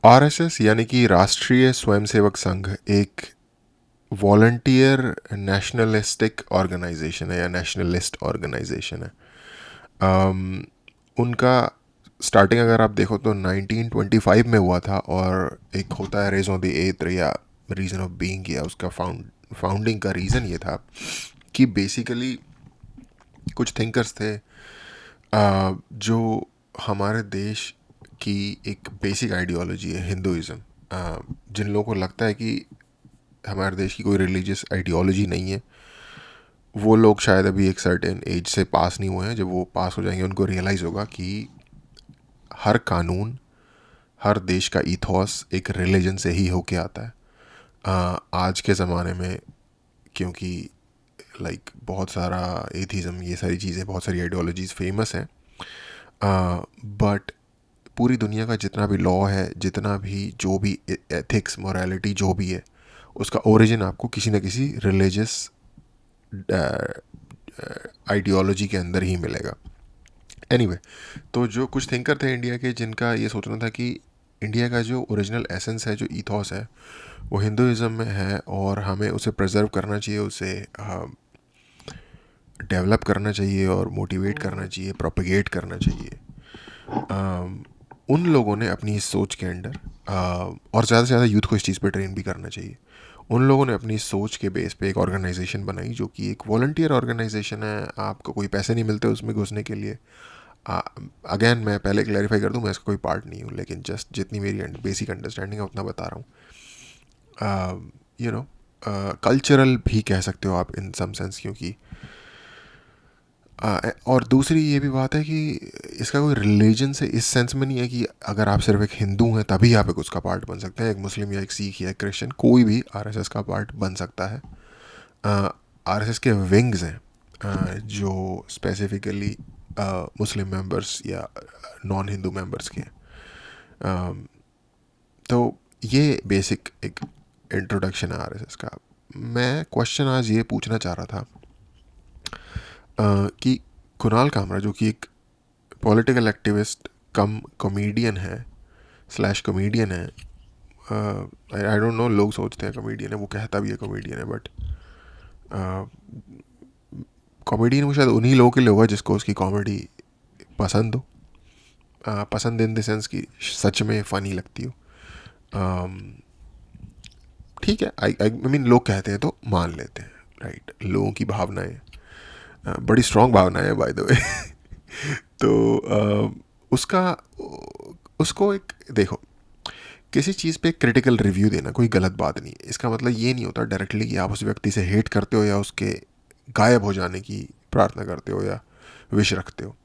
RSS यानी कि राष्ट्रीय स्वयंसेवक संघ एक वॉलंटियर नेशनलिस्टिक ऑर्गेनाइजेशन है या नेशनलिस्ट ऑर्गेनाइजेशन है। अम, उनका स्टार्टिंग अगर आप देखो तो 1925 में हुआ था, और एक होता है रेज़ों द एत्र या रीज़न ऑफ बीइंग, या उसका फाउंडिंग का रीज़न ये था कि बेसिकली कुछ थिंकर्स थे जो हमारे देश की एक बेसिक आइडियोलॉजी है हिंदुइज़्म। जिन लोगों को लगता है कि हमारे देश की कोई रिलीजियस आइडियोलॉजी नहीं है, वो लोग शायद अभी एक सर्टेन एज से पास नहीं हुए हैं। जब वो पास हो जाएंगे उनको रियलाइज़ होगा कि हर कानून, हर देश का ईथॉस एक रिलीजन से ही होके आता है। आज के ज़माने में क्योंकि बहुत सारा एथिज़म, ये सारी चीज़ें, बहुत सारी आइडियोलॉजीज़ फेमस हैं, बट पूरी दुनिया का जितना भी लॉ है, जितना भी जो भी एथिक्स, मोरालिटी जो भी है, उसका ओरिजिन आपको किसी न किसी रिलीजियस आइडियोलॉजी के अंदर ही मिलेगा। एनीवे, तो जो कुछ थिंकर थे इंडिया के जिनका ये सोचना था कि इंडिया का जो ओरिजिनल एसेंस है, जो ईथॉस है, वो हिंदुइज़्म में है और हमें उसे प्रिजर्व करना चाहिए, उसे डेवलप करना चाहिए और मोटिवेट करना चाहिए, प्रोपेगेट करना चाहिए। उन लोगों ने अपनी इस सोच के अंडर, और ज़्यादा से ज़्यादा यूथ को इस चीज़ पे ट्रेन भी करना चाहिए, उन लोगों ने अपनी सोच के बेस पे एक ऑर्गेनाइजेशन बनाई जो कि एक वॉलंटियर ऑर्गेनाइजेशन है। आपको कोई पैसे नहीं मिलते उसमें घुसने के लिए। अगेन मैं पहले क्लैरिफाई कर दूं, मैं इसका कोई पार्ट नहीं हूँ, लेकिन जस्ट जितनी मेरी बेसिक अंडरस्टैंडिंग है उतना बता रहा हूँ। यू नो, कल्चरल भी कह सकते हो आप इन सम सेंस, क्योंकि और दूसरी ये भी बात है कि इसका कोई रिलीजन से इस सेंस में नहीं है कि अगर आप सिर्फ एक हिंदू हैं तभी आप एक उसका पार्ट बन सकते हैं। एक मुस्लिम या एक सिख या एक क्रिश्चियन, कोई भी आरएसएस का पार्ट बन सकता है। आरएसएस के विंग्स हैं जो स्पेसिफिकली मुस्लिम मेंबर्स या नॉन हिंदू मेंबर्स के हैं। तो ये बेसिक एक इंट्रोडक्शन है आरएसएस का। मैं क्वेश्चन आज ये पूछना चाह रहा था कि कुणाल कामरा, जो कि एक पॉलिटिकल एक्टिविस्ट कम कॉमेडियन है, स्लैश कॉमेडियन है, आई डोंट नो, लोग सोचते हैं कॉमेडियन है, वो कहता भी है कॉमेडियन है, बट कॉमेडियन वो शायद उन्हीं लोगों के लिए होगा जिसको उसकी कॉमेडी पसंद हो। पसंद इन द सेंस कि सच में फ़नी लगती हो। ठीक है, आई मीन लोग कहते हैं तो मान लेते हैं, राइट। लोगों की भावनाएं बड़ी स्ट्रॉन्ग भावनाएं हैं बाय द वे। तो उसका उसको एक देखो, किसी चीज़ पे क्रिटिकल रिव्यू देना कोई गलत बात नहीं है। इसका मतलब ये नहीं होता डायरेक्टली कि आप उस व्यक्ति से हेट करते हो या उसके गायब हो जाने की प्रार्थना करते हो या विश रखते हो।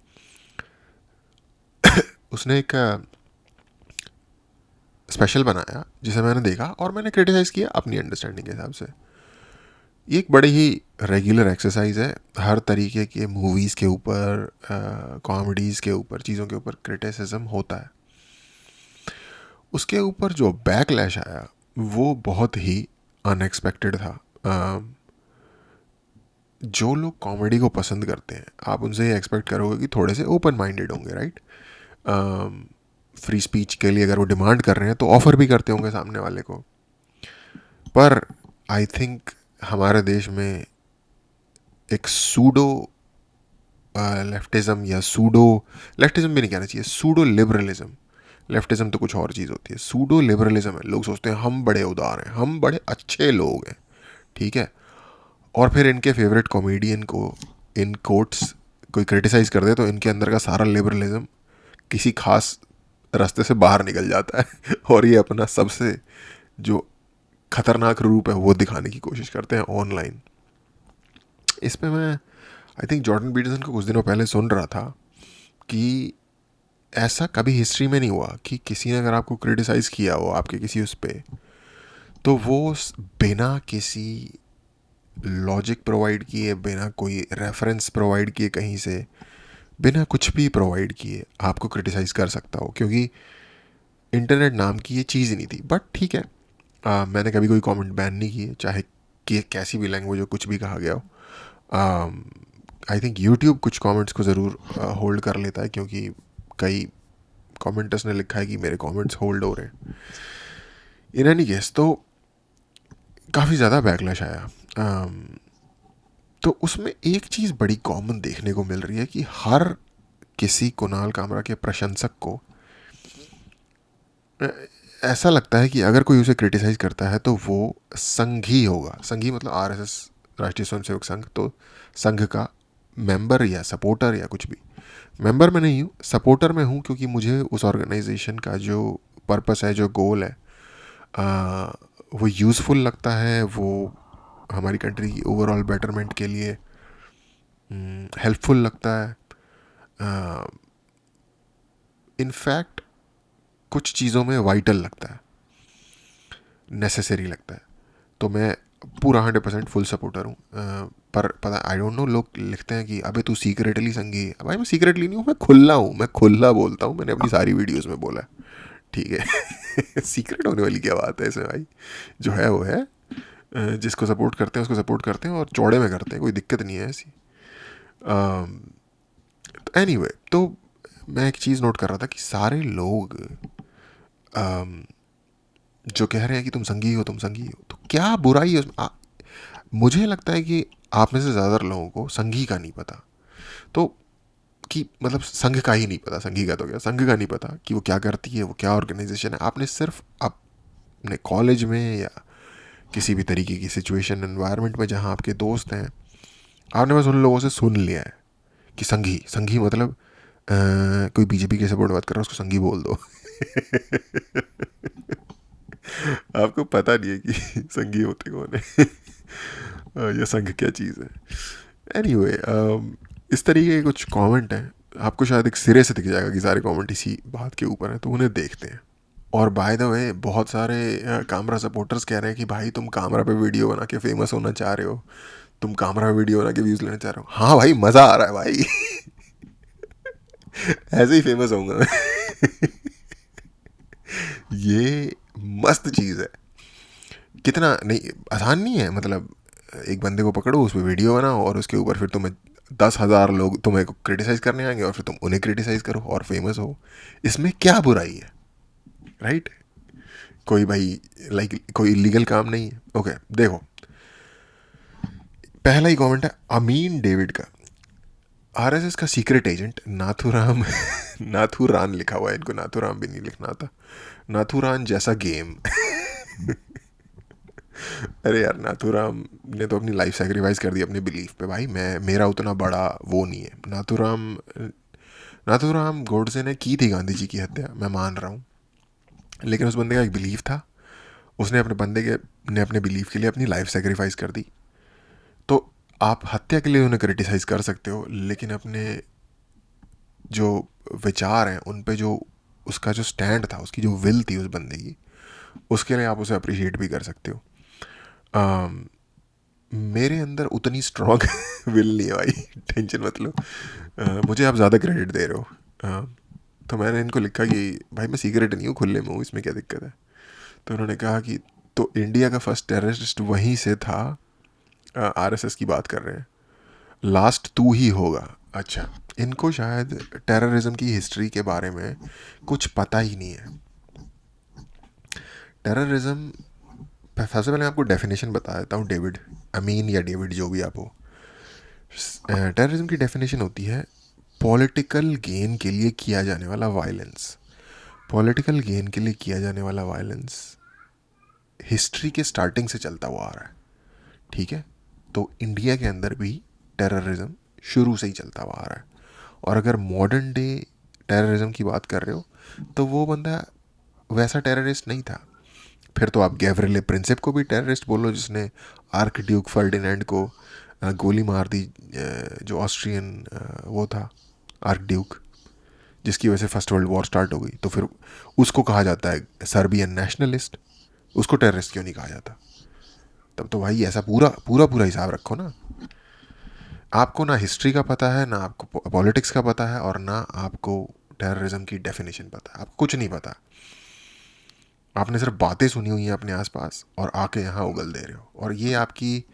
उसने एक स्पेशल बनाया जिसे मैंने देखा और मैंने क्रिटिसाइज़ किया अपनी अंडरस्टैंडिंग के हिसाब से। ये एक बड़ी ही रेगुलर एक्सरसाइज है। हर तरीके के मूवीज़ के ऊपर, कॉमेडीज़ के ऊपर, चीज़ों के ऊपर क्रिटिसिज्म होता है। उसके ऊपर जो बैकलैश आया वो बहुत ही अनएक्सपेक्टेड था। जो लोग कॉमेडी को पसंद करते हैं, आप उनसे ये एक्सपेक्ट करोगे कि थोड़े से ओपन माइंडेड होंगे, राइट। फ्री स्पीच के लिए अगर वो डिमांड कर रहे हैं तो ऑफर भी करते होंगे सामने वाले को। पर आई थिंक हमारे देश में एक सूडो लेफ्टिज्म, या सूडो लेफ्टिज्म भी नहीं कहना चाहिए, सूडो लिबरलिज्म। लेफ्टिज्म तो कुछ और चीज़ होती है, सूडो लिबरलिज्म है। लोग सोचते हैं हम बड़े उदार हैं, हम बड़े अच्छे लोग हैं, ठीक है। और फिर इनके फेवरेट कॉमेडियन को इन कोट्स कोई क्रिटिसाइज कर दे तो इनके अंदर का सारा लिबरलिज्म किसी खास रास्ते से बाहर निकल जाता है और ये अपना सबसे जो खतरनाक रूप है वो दिखाने की कोशिश करते हैं ऑनलाइन। इस पे मैं आई थिंक जॉर्डन पीटरसन को कुछ दिनों पहले सुन रहा था कि ऐसा कभी हिस्ट्री में नहीं हुआ कि किसी ने अगर आपको क्रिटिसाइज़ किया हो आपके किसी उस पे, तो वो बिना किसी लॉजिक प्रोवाइड किए, बिना कोई रेफरेंस प्रोवाइड किए, कहीं से बिना कुछ भी प्रोवाइड किए आपको क्रिटिसाइज़ कर सकता हो। क्योंकि इंटरनेट नाम की ये चीज़ ही नहीं थी। बट ठीक है, मैंने कभी कोई कमेंट बैन नहीं किए, चाहे कि कैसी भी लैंग्वेज हो, कुछ भी कहा गया हो। आई थिंक यूट्यूब कुछ कमेंट्स को ज़रूर होल्ड कर लेता है, क्योंकि कई कमेंटर्स ने लिखा है कि मेरे कमेंट्स होल्ड हो रहे हैं. इन एनी केस, तो काफ़ी ज़्यादा बैकलैश आया. तो उसमें एक चीज़ बड़ी कॉमन देखने को मिल रही है कि हर किसी कुणाल कामरा के प्रशंसक को ऐसा लगता है कि अगर कोई उसे क्रिटिसाइज़ करता है तो वो संघी होगा. संघी मतलब आरएसएस, राष्ट्रीय स्वयंसेवक संघ, तो संघ का मेंबर या सपोर्टर या कुछ भी. मेंबर में नहीं हूँ, सपोर्टर में हूँ, क्योंकि मुझे उस ऑर्गेनाइजेशन का जो पर्पस है, जो गोल है, वो यूज़फुल लगता है. वो हमारी कंट्री की ओवरऑल बेटरमेंट के लिए हेल्पफुल लगता है. इनफैक्ट कुछ चीज़ों में वाइटल लगता है, नेसेसरी लगता है. तो मैं पूरा 100% फुल सपोर्टर हूँ. पर पता, आई डोंट नो, लोग लिखते हैं कि अबे तू सीक्रेटली संगी है. भाई मैं सीक्रेटली नहीं हूँ, मैं खुला हूँ, मैं खुला बोलता हूँ. मैंने अपनी सारी वीडियोस में बोला है, ठीक है. सीक्रेट होने वाली क्या बात है इसमें भाई. जो है वो है. जिसको सपोर्ट करते हैं उसको सपोर्ट करते हैं और चौड़े में करते हैं, कोई दिक्कत नहीं है ऐसी. एनीवे, तो मैं एक चीज़ नोट कर रहा था कि सारे लोग जो कह रहे हैं कि तुम संगी हो, तुम संगी हो, तो क्या बुराई है उसमें. मुझे लगता है कि आप में से ज़्यादातर लोगों को संघी का नहीं पता. तो कि मतलब संघ का ही नहीं पता, संघी का तो क्या, संघ का नहीं पता कि वो क्या करती है, वो क्या ऑर्गेनाइजेशन है. आपने सिर्फ अपने कॉलेज में या किसी भी तरीके की सिचुएशन एनवायरनमेंट में जहाँ आपके दोस्त हैं, आपने बस उन लोगों से सुन लिया है कि संघी संघी मतलब कोई बीजेपी के सपोर्ट बात कर रहा है उसको संघी बोल दो. आपको पता नहीं है कि संघी होते कौन है. या संघ क्या चीज़ है. एनीवे, इस तरीके के कुछ कमेंट हैं. आपको शायद एक सिरे से दिख जाएगा कि सारे कमेंट इसी बात के ऊपर हैं, तो उन्हें देखते हैं. और बाय द वे, बहुत सारे कामरा सपोर्टर्स कह रहे हैं कि भाई तुम कामरा पे वीडियो बना के फेमस होना चाह रहे हो, तुम कामरा पे वीडियो बना के व्यूज़ लेना चाह रहे हो. हाँ भाई, मज़ा आ रहा है भाई. ऐसे ही फेमस होऊंगा मैं. ये मस्त चीज़ है. कितना नहीं आसान नहीं है. मतलब एक बंदे को पकड़ो, उस पर वीडियो बनाओ और उसके ऊपर फिर तुम्हें 10,000 लोग तुम्हें क्रिटिसाइज़ करने आएंगे और फिर तुम उन्हें क्रिटिसाइज़ करो और फेमस हो. इसमें क्या बुराई है, राइट? कोई भाई लाइक कोई इलीगल काम नहीं है. ओके, देखो, पहला ही कमेंट है अमीन डेविड का. आरएसएस का सीक्रेट एजेंट नाथुराम. नाथुरान लिखा हुआ है, इनको नाथुराम भी नहीं लिखना आता. नाथुरान जैसा गेम. अरे यार, नाथुराम ने तो अपनी लाइफ सेक्रीफाइस कर दी अपने बिलीफ पे. भाई मैं, मेरा उतना बड़ा वो नहीं है. नाथुराम नाथुराम गोडसे ने की थी गांधी जी की हत्या, मैं मान रहा हूँ. लेकिन उस बंदे का एक बिलीफ था. उसने अपने बंदे के ने अपने बिलीफ के लिए अपनी लाइफ सेक्रीफाइस कर दी. तो आप हत्या के लिए उन्हें क्रिटिसाइज़ कर सकते हो, लेकिन अपने जो विचार हैं उन पे जो उसका जो स्टैंड था, उसकी जो विल थी उस बंदे की, उसके लिए आप उसे अप्रिशिएट भी कर सकते हो. um, मेरे अंदर उतनी स्ट्रॉन्ग विल नहीं है भाई. टेंशन मत लो. मुझे आप ज़्यादा क्रेडिट दे रहे हो. तो मैंने इनको लिखा कि भाई मैं सीक्रेट नहीं हूँ, खुले में हूँ, इसमें क्या दिक्कत है. तो उन्होंने कहा कि तो इंडिया का फर्स्ट टेररिस्ट वहीं से था. आरएसएस की बात कर रहे हैं. लास्ट तू ही होगा. अच्छा, इनको शायद टेररिज्म की हिस्ट्री के बारे में कुछ पता ही नहीं है. टेररिज्म, सबसे पहले आपको डेफिनेशन बता देता हूँ. डेविड, अमीन या डेविड जो भी आप हो, टेररिज्म की डेफिनेशन होती है पॉलिटिकल गेन के लिए किया जाने वाला वायलेंस. पॉलिटिकल गेन के लिए किया जाने वाला वायलेंस हिस्ट्री के स्टार्टिंग से चलता हुआ आ रहा है, ठीक है. तो इंडिया के अंदर भी टेररिज्म शुरू से ही चलता हुआ आ रहा है. और अगर मॉडर्न डे टेररिज्म की बात कर रहे हो तो वो बंदा वैसा टेररिस्ट नहीं था. फिर तो आप गैवरिले प्रिंसिप को भी टेररिस्ट बोलो, जिसने आर्क ड्यूक फर्डिनेंड को गोली मार दी, जो ऑस्ट्रियन वो था, आर्क ड्यूक, जिसकी वजह से फर्स्ट वर्ल्ड वॉर स्टार्ट हो गई. तो फिर उसको कहा जाता है सर्बियन नेशनलिस्ट. उसको टेररिस्ट क्यों नहीं कहा जाता? तब तो भाई ऐसा पूरा पूरा पूरा हिसाब रखो ना. आपको ना हिस्ट्री का पता है, ना आपको पॉलिटिक्स का पता है, और ना आपको टेररिज्म की डेफिनेशन पता है. आपको कुछ नहीं पता. आपने सिर्फ बातें सुनी हुई हैं अपने आसपास और आके यहाँ उगल दे रहे हो, और ये आपकी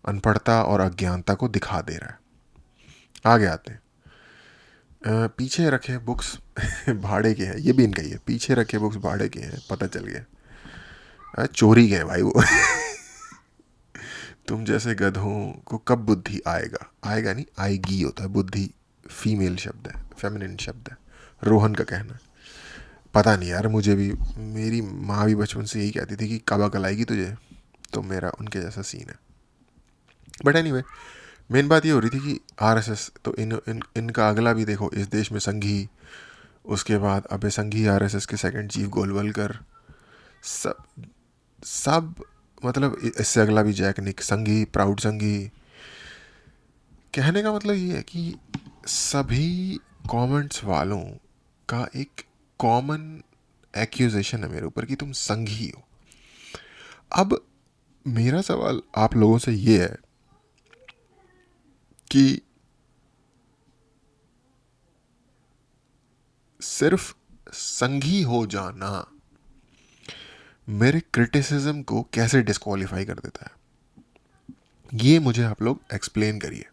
अनपढ़ता और अज्ञानता को दिखा दे रहा है. आगे आते हैं. पीछे रखे बुक्स भाड़े के हैं, ये भी इनका ही है, पीछे रखे बुक्स भाड़े के हैं, पता चल गया। चोरी के हैं भाई वो। तुम जैसे गधों को कब बुद्धि आएगा, आएगा नहीं आएगी होता है, बुद्धि फीमेल शब्द है, फेमिनिन शब्द है, रोहन का कहना है। पता नहीं यार, मुझे भी, मेरी माँ भी बचपन से यही कहती थी कि कब अकल आएगी तुझे, तो मेरा उनके जैसा सीन है। बट एनीवे, मेन बात ये हो रही थी कि आरएसएस तो इनका अगला भी देखो, इस देश में संघी, उसके बाद अबे संघी आरएसएस के सेकंड चीफ गोलवलकर, सब सब मतलब इससे अगला भी जैक निक संघी, प्राउड संघी। कहने का मतलब ये है कि सभी कमेंट्स वालों का एक कॉमन एक्यूजेशन है मेरे ऊपर कि तुम संघी हो। अब मेरा सवाल आप लोगों से ये है कि सिर्फ संघी हो जाना मेरे क्रिटिसिज्म को कैसे डिस्क्वालीफाई कर देता है, ये मुझे आप लोग एक्सप्लेन करिए।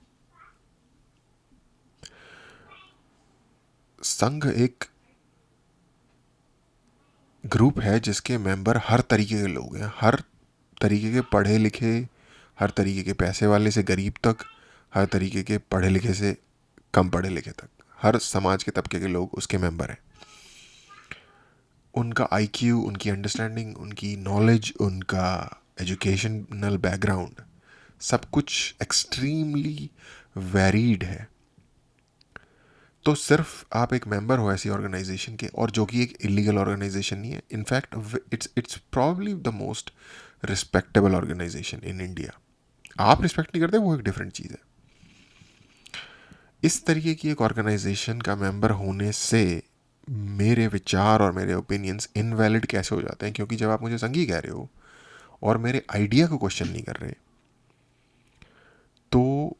संघ एक ग्रुप है जिसके मेंबर हर तरीके के लोग हैं, हर तरीके के पढ़े लिखे, हर तरीके के पैसे वाले से गरीब तक, हर तरीके के पढ़े लिखे से कम पढ़े लिखे तक, हर समाज के तबके के लोग उसके मेंबर हैं। उनका आईक्यू, उनकी अंडरस्टैंडिंग, उनकी नॉलेज, उनका एजुकेशनल बैकग्राउंड, सब कुछ एक्सट्रीमली वेरीड है। तो सिर्फ आप एक मेंबर हो ऐसी ऑर्गेनाइजेशन के, और जो कि एक इलीगल ऑर्गेनाइजेशन नहीं है, in fact it's probably the most respectable organisation in India. आप रिस्पेक्ट नहीं करते, वो एक डिफरेंट चीज़ है। इस तरीके की एक ऑर्गेनाइजेशन का मेंबर होने से मेरे विचार और मेरे ओपिनियंस इनवैलिड कैसे हो जाते हैं? क्योंकि जब आप मुझे संघी कह रहे हो और मेरे आइडिया को क्वेश्चन नहीं कर रहे, तो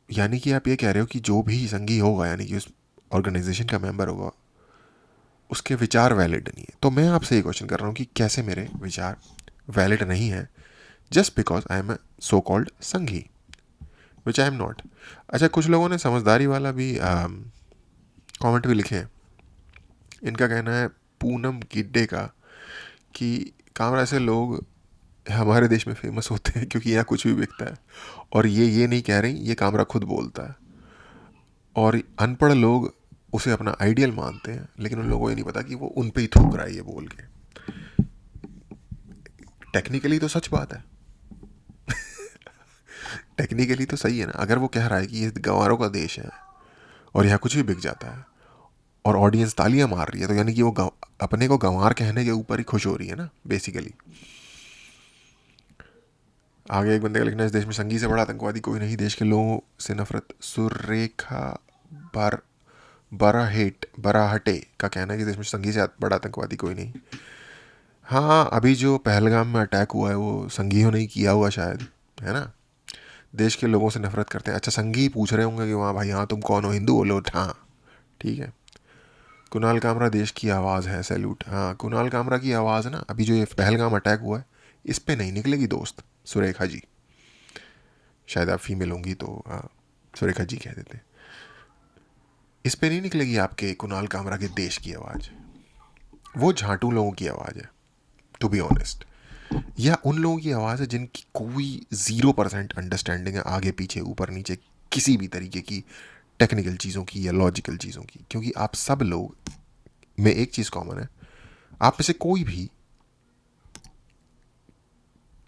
यानी कि आप ये कह रहे हो कि जो भी संघी होगा, यानी कि उस ऑर्गेनाइजेशन का मेंबर होगा, उसके विचार वैलिड नहीं है। तो मैं आपसे ये क्वेश्चन कर रहा हूँ कि कैसे मेरे विचार वैलिड नहीं है just because I am a so called Sanghi, which I am not. अच्छा, कुछ लोगों ने समझदारी वाला भी कमेंट भी लिखे हैं। इनका कहना है, पूनम गिड्डे का, कि कामरा ऐसे लोग हमारे देश में फेमस होते हैं क्योंकि यहाँ कुछ भी बिकता है, और ये नहीं कह रही, ये कामरा खुद बोलता है। और अनपढ़ लोग उसे अपना आइडियल मानते हैं, लेकिन उन लोगों को ये नहीं पता कि वो उन पे ही थूक रहा है ये बोल के। टेक्निकली तो सच बात है, टेक्निकली तो सही है ना। अगर वो कह रहा है कि ये गंवारों का देश है और यहाँ कुछ भी बिक जाता है और ऑडियंस तालियां मार रही है, तो यानी कि वो अपने को गंवार कहने के ऊपर ही खुश हो रही है ना बेसिकली। आगे एक बंदे का लिखना है, इस देश में संघी से बड़ा आतंकवादी कोई नहीं, देश के लोगों से नफरत। सुरेखा बार बराहटे का कहना है कि देश में संघी से बड़ा आतंकवादी कोई नहीं। हाँ, अभी जो पहलगाम में अटैक हुआ है वो संघियों ने ही किया हुआ शायद, है ना। देश के लोगों से नफरत करते हैं। अच्छा, संघी पूछ रहे होंगे कि वहाँ भाई, हाँ तुम कौन हो, हिंदू बोलो। हाँ ठीक है। कुणाल कामरा देश की आवाज़ है, सैल्यूट। हाँ, कुणाल कामरा की आवाज़ ना, अभी जो ये पहलगाम अटैक हुआ है इस पे नहीं निकलेगी दोस्त, सुरेखा जी। शायद आप फीमेल होंगी तो सुरेखा जी कह देते हैं। इस पे नहीं निकलेगी आपके कुणाल कामरा के देश की आवाज़। वो झाटू लोगों की आवाज़ है, टू बी ऑनेस्ट। या उन लोगों की आवाज़ है जिनकी कोई 0% अंडरस्टैंडिंग है आगे पीछे ऊपर नीचे किसी भी तरीके की टेक्निकल चीज़ों की या लॉजिकल चीज़ों की। क्योंकि आप सब लोग में एक चीज़ कॉमन है, आप में से कोई भी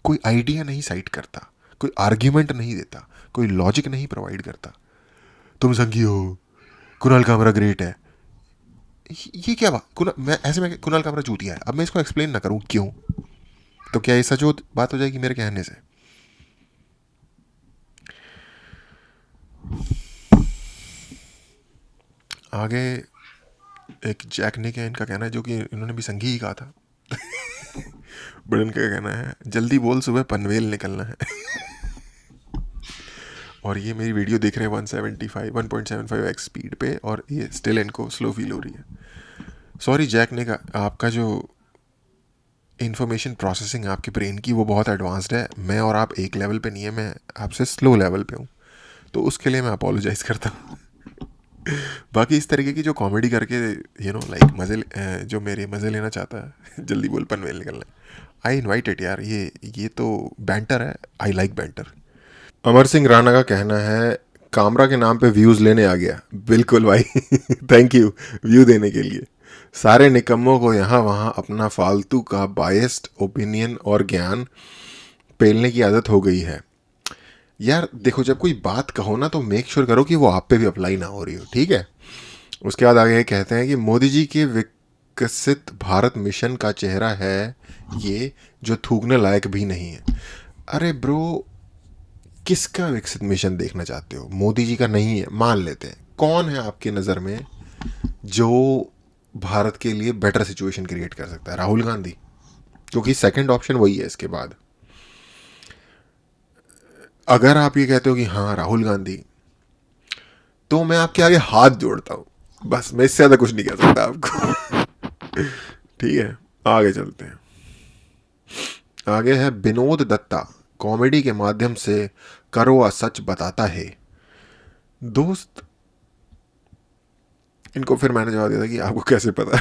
कोई आइडिया नहीं साइट करता, कोई आर्ग्यूमेंट नहीं देता, कोई लॉजिक नहीं प्रोवाइड करता। तुम संघी हो, कुणाल कामरा ग्रेट है, ये क्या बात? मैं ऐसे में कुणाल कामरा चूतिया है, अब मैं इसको एक्सप्लेन ना करूं क्यों, तो क्या ये सच बात हो जाएगी मेरे कहने से? आगे एक जैक निक है, इनका कहना है, जो कि इन्होंने भी संघी ही कहा था। बट इनका कहना है, जल्दी बोल सुबह पनवेल निकलना है। और ये मेरी वीडियो देख रहे हैं 1.75x स्पीड पे, और ये स्टिल इनको स्लो फील हो रही है। सॉरी जैक निक, आपका जो इन्फॉर्मेशन प्रोसेसिंग आपके ब्रेन की वो बहुत एडवांस्ड है। मैं और आप एक लेवल पे नहीं है, मैं आपसे स्लो लेवल पे हूँ। तो उसके लिए मैं अपोलोजाइज़ करता हूँ। बाकी इस तरीके की जो कॉमेडी करके लाइक जो मेरे मज़े लेना चाहता है जल्दी बोल पनवेल निकलना है, आई इनवाइट इट यार। ये तो बैंटर है, I like banter. Amar Singh Rana का कहना है कामरा के नाम पे व्यूज़ लेने आ गया। बिल्कुल भाई। थैंक यू व्यू देने के लिए। सारे निकम्मों को यहाँ वहाँ अपना फालतू का बायस्ड ओपिनियन और ज्ञान पेलने की आदत हो गई है। यार देखो, जब कोई बात कहो ना तो मेक श्योर करो कि वो आप पे भी अप्लाई ना हो रही हो, ठीक है। उसके बाद आगे कहते हैं कि मोदी जी के विकसित भारत मिशन का चेहरा है ये, जो थूकने लायक भी नहीं है। अरे ब्रो, किसका विकसित मिशन देखना चाहते हो? मोदी जी का नहीं है, मान लेते हैं। कौन है आपकी नज़र में जो भारत के लिए बेटर सिचुएशन क्रिएट कर सकता है? राहुल गांधी, क्योंकि सेकंड ऑप्शन वही है इसके बाद। अगर आप ये कहते हो कि हाँ राहुल गांधी, तो मैं आपके आगे हाथ जोड़ता हूँ। बस मैं इससे ज़्यादा कुछ नहीं कह सकता आपको। ठीक है, आगे चलते हैं। आगे है विनोद दत्ता, कॉमेडी के माध्यम से कड़वा सच बताता है। दोस्त, इनको फिर मैंने जवाब दिया था कि आपको कैसे पता?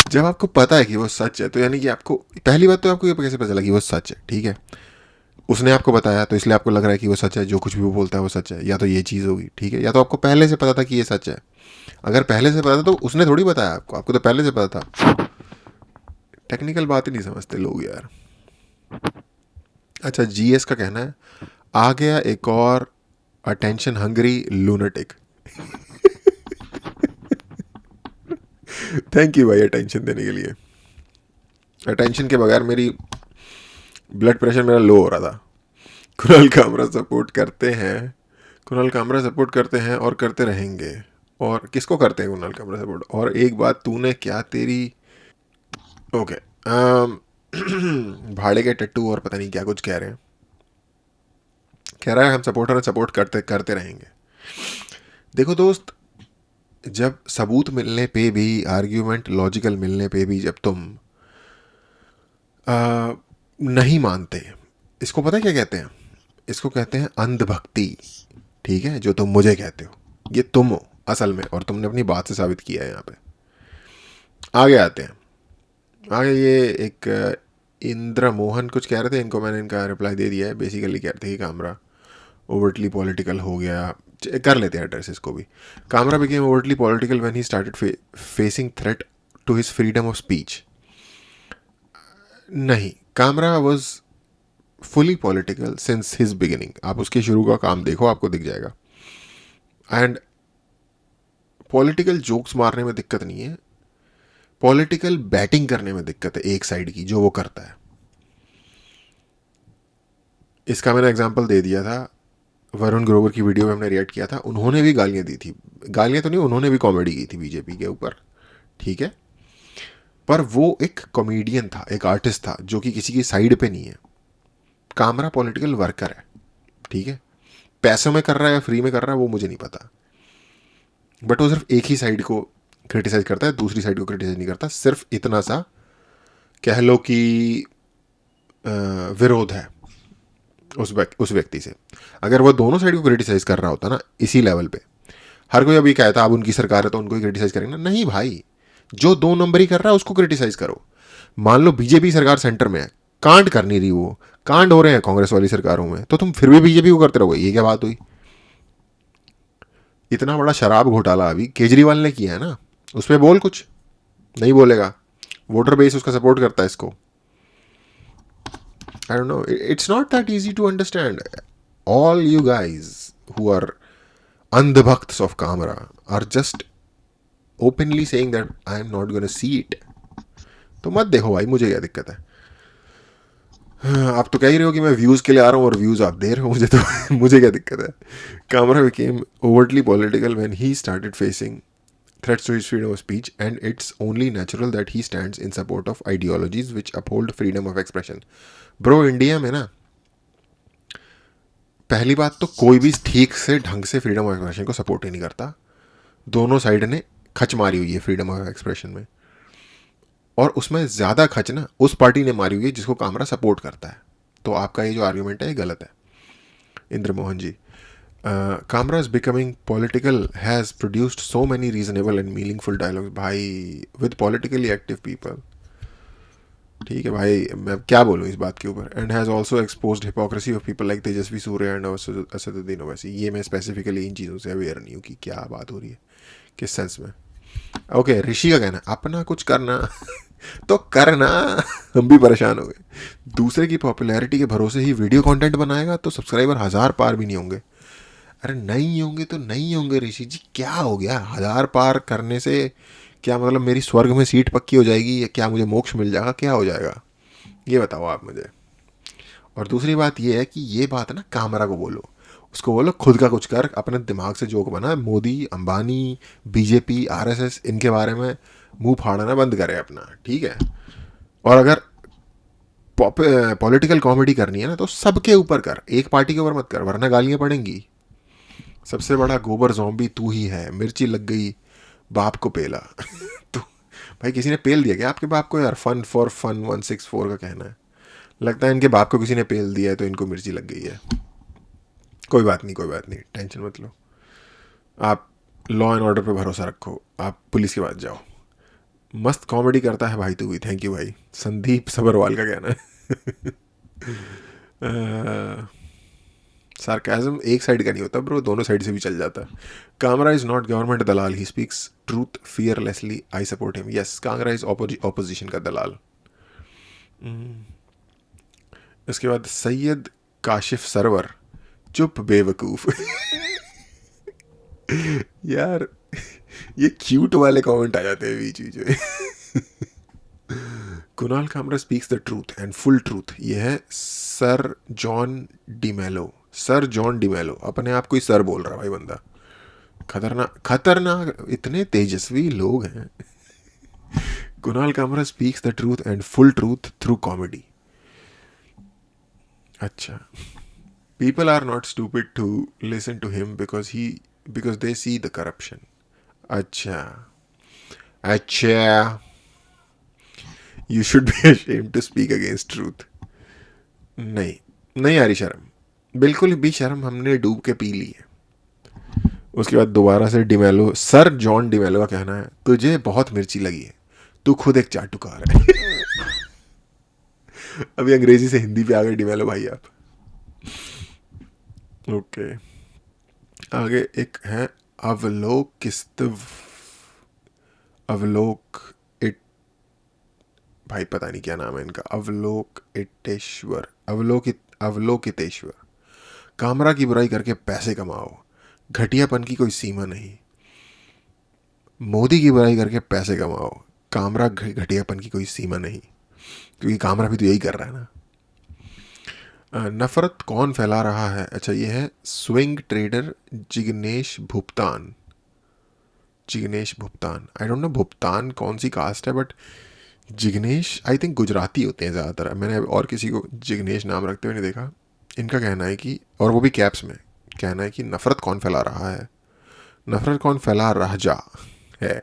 जब आपको पता है कि वो सच है तो यानी कि आपको, पहली बात तो आपको ये कैसे पता चला कि वो सच है, ठीक है। उसने आपको बताया तो इसलिए आपको लग रहा है कि वो सच है, जो कुछ भी वो बोलता है वो सच है। या तो ये चीज़ होगी, ठीक है, या तो आपको पहले से पता था कि ये सच है। अगर पहले से पता था तो उसने थोड़ी बताया आपको, आपको तो पहले से पता था। टेक्निकल बात ही नहीं समझते लोग यार। अच्छा, जीएस का कहना है आ गया एक और attention Hungary lunatic. Thank you भाई अटेंशन देने के लिए। अटेंशन के बगैर मेरी ब्लड प्रेशर मेरा लो हो रहा था। कुणाल कामरा सपोर्ट करते हैं, कुणाल कामरा सपोर्ट करते हैं और करते रहेंगे। और किसको करते हैं कुणाल कामरा सपोर्ट? और एक बात तूने क्या तेरी, ओके, भाड़े के टट्टू और पता नहीं क्या कुछ कह रहे हैं। कह रहा है हम सपोर्टर सपोर्ट करते करते रहेंगे। देखो दोस्त, जब सबूत मिलने पे भी, आर्ग्यूमेंट लॉजिकल मिलने पे भी जब तुम नहीं मानते, इसको पता है क्या कहते हैं? इसको कहते हैं अंधभक्ति, ठीक है। जो तुम मुझे कहते हो, ये तुम हो असल में, और तुमने अपनी बात से साबित किया है यहाँ पे। आगे आते हैं। आगे ये एक इंद्र मोहन कुछ कह रहे थे, इनको मैंने इनका रिप्लाई दे दिया है। बेसिकली कह रहे थे कि कामरा ओवरटली पॉलिटिकल हो गया। कर लेते हैं एड्रेस इसको भी। Kamra became overtly political when he started facing threat to his freedom of speech. नहीं, Kamra was fully political since his beginning. आप उसके शुरू का काम देखो, आपको दिख जाएगा। एंड पॉलिटिकल जोक्स मारने में दिक्कत नहीं है, पॉलिटिकल बैटिंग करने में दिक्कत है एक साइड की, जो वो करता है। इसका मैंने एग्जांपल दे दिया था, वरुण ग्रोवर की वीडियो में हमने रिएक्ट किया था। उन्होंने भी गालियां दी थी, गालियां तो नहीं, उन्होंने भी कॉमेडी की थी बीजेपी के ऊपर, ठीक है। पर वो एक कॉमेडियन था, एक आर्टिस्ट था, जो कि किसी की साइड पे नहीं है। कामरा पॉलिटिकल वर्कर है, ठीक है। पैसों में कर रहा है या फ्री में कर रहा है वो मुझे नहीं पता, बट वो सिर्फ एक ही साइड को क्रिटिसाइज करता है, दूसरी साइड को क्रिटिसाइज नहीं करता। सिर्फ इतना सा कह लो कि विरोध है उस व्यक्ति से। अगर वो दोनों साइड को क्रिटिसाइज कर रहा होता ना इसी लेवल पे, हर कोई अभी कहता अब उनकी सरकार है तो उनको ही क्रिटिसाइज करेंगे ना। नहीं भाई, जो दो नंबर ही कर रहा है उसको क्रिटिसाइज करो। मान लो बीजेपी सरकार सेंटर में है, कांड कर नहीं रही, वो कांड हो रहे हैं कांग्रेस वाली सरकारों में, तो तुम फिर भी बीजेपी को करते रहोगे, ये क्या बात हुई? इतना बड़ा शराब घोटाला अभी केजरीवाल ने किया है ना, उस पर बोल, कुछ नहीं बोलेगा। वोटर बेस उसका सपोर्ट करता है इसको। I don't know. It's not that easy to understand. All you guys who are andhabhakts of Kamara are just openly saying that I am not going to see it. तो मत देखो भाई, मुझे क्या दिक्कत है? आप तो कह ही रहे हो कि मैं व्यूज़ के लिए आ रहा हूँ और व्यूज़ आप दे रहे हो मुझे, तो मुझे क्या दिक्कत है? Kamra became overtly political when he started facing threats to his freedom of speech, and it's only natural that he stands in support of ideologies which uphold freedom of expression. Bro, India में ना, पहली बात तो कोई भी ठीक से ढंग से फ्रीडम ऑफ एक्सप्रेशन को सपोर्ट ही नहीं करता। दोनों साइड ने खच मारी हुई है फ्रीडम ऑफ एक्सप्रेशन में, और उसमें ज़्यादा खच ना उस पार्टी ने मारी हुई है जिसको कामरा सपोर्ट करता है। तो आपका ये जो आर्ग्यूमेंट है ये गलत है। Indra Mohan ji. Kamra's becoming political has produced so many reasonable and meaningful dialogues भाई with politically active people. ठीक है भाई, मैं क्या बोलूँ इस बात के ऊपर. And has also exposed hypocrisy of people like Tejashwi Surya and Asaduddin Owaisi. ये मैं स्पेसिफिकली इन चीज़ों से अवेयर नहीं हूँ कि क्या बात हो रही है, किस सेंस में. ओके, ऋषि का कहना है अपना कुछ करना तो करना. हम भी परेशान हो गए. दूसरे की पॉपुलैरिटी के भरोसे ही वीडियो कंटेंट बनाएगा तो सब्सक्राइबर 1000 पार भी नहीं होंगे. अरे नहीं होंगे तो नहीं होंगे ऋषि जी, क्या हो गया 1000 पार करने से? क्या मतलब मेरी स्वर्ग में सीट पक्की हो जाएगी, या क्या मुझे मोक्ष मिल जाएगा, क्या हो जाएगा, ये बताओ आप मुझे. और दूसरी बात ये है कि ये बात ना कामरा को बोलो, उसको बोलो खुद का कुछ कर, अपने दिमाग से जोक बना. मोदी, अंबानी, बीजेपी, आरएसएस, इनके बारे में मुंह फाड़ना बंद करे अपना, ठीक है. और अगर पॉलिटिकल कॉमेडी करनी है ना तो सबके ऊपर कर, एक पार्टी के ऊपर मत कर, वरना गालियां पड़ेंगी. सबसे बड़ा गोबर ज़ॉम्बी तू ही है, मिर्ची लग गई बाप को पेला. तो भाई किसी ने पेल दिया क्या आपके बाप को यार? फन फॉर फन 164 का कहना है. लगता है इनके बाप को किसी ने पेल दिया है तो इनको मिर्ची लग गई है. कोई बात नहीं, कोई बात नहीं, टेंशन मत लो. आप लॉ एंड ऑर्डर पे भरोसा रखो, आप पुलिस के पास जाओ. मस्त कॉमेडी करता है भाई तू भी. थैंक यू भाई. संदीप सबरवाल का कहना है. सार्केज्म एक साइड का नहीं होता ब्रो, दोनों साइड से भी चल जाता है. Kamra is not government Dalal, he speaks truth fearlessly, I support him. Yes, Kangra is opposition का दलाल. इसके बाद सैयद काशिफ सरवर, चुप बेवकूफ. यार ये क्यूट वाले कमेंट आ जाते हैं बीच बीच में. Kunal Kamra speaks the truth and full truth. ये है sir John D'Mello. Sir John D'Mello अपने आप को ही सर बोल रहा है भाई बंदा. खतरनाक खतरनाक, इतने तेजस्वी लोग हैं. Kunal Kamra speaks the truth and full truth through comedy. अच्छा, people are not stupid to listen to him because they see the corruption. अच्छा, अच्छा, you should be ashamed to speak against truth. नहीं, नहीं आ रही शर्म, बिल्कुल भी शर्म हमने डूब के पी ली है. उसके बाद दोबारा से डिमेलो, सर जॉन डिमेलो का कहना है तुझे बहुत मिर्ची लगी है, तू खुद एक चाटुकार है. अभी अंग्रेजी से हिंदी पे आ गए डिमेलो भाई आप. ओके, आगे एक है अवलोकिस्तव, अवलोक इट, भाई पता नहीं क्या नाम है इनका. अवलोकितेश्वर, अवलोकितेश्वर. कामरा की बुराई करके पैसे कमाओ, घटियापन की कोई सीमा नहीं. मोदी की बुराई करके पैसे कमाओ, कामरा घटियापन की कोई सीमा नहीं, क्योंकि कामरा भी तो यही कर रहा है ना. नफरत कौन फैला रहा है? अच्छा, ये है स्विंग ट्रेडर जिग्नेश भुगतान. जिग्नेश भुगतान, आई डोंट नो भुगतान कौन सी कास्ट है, but Jignesh I think Gujarati होते हैं ज़्यादातर. मैंने और किसी को जिग्नेश नाम रखते हुए नहीं देखा. इनका कहना है कि, और वो भी कैप्स में, कहना है कि नफरत कौन फैला रहा है, नफरत कौन फैला रहा है,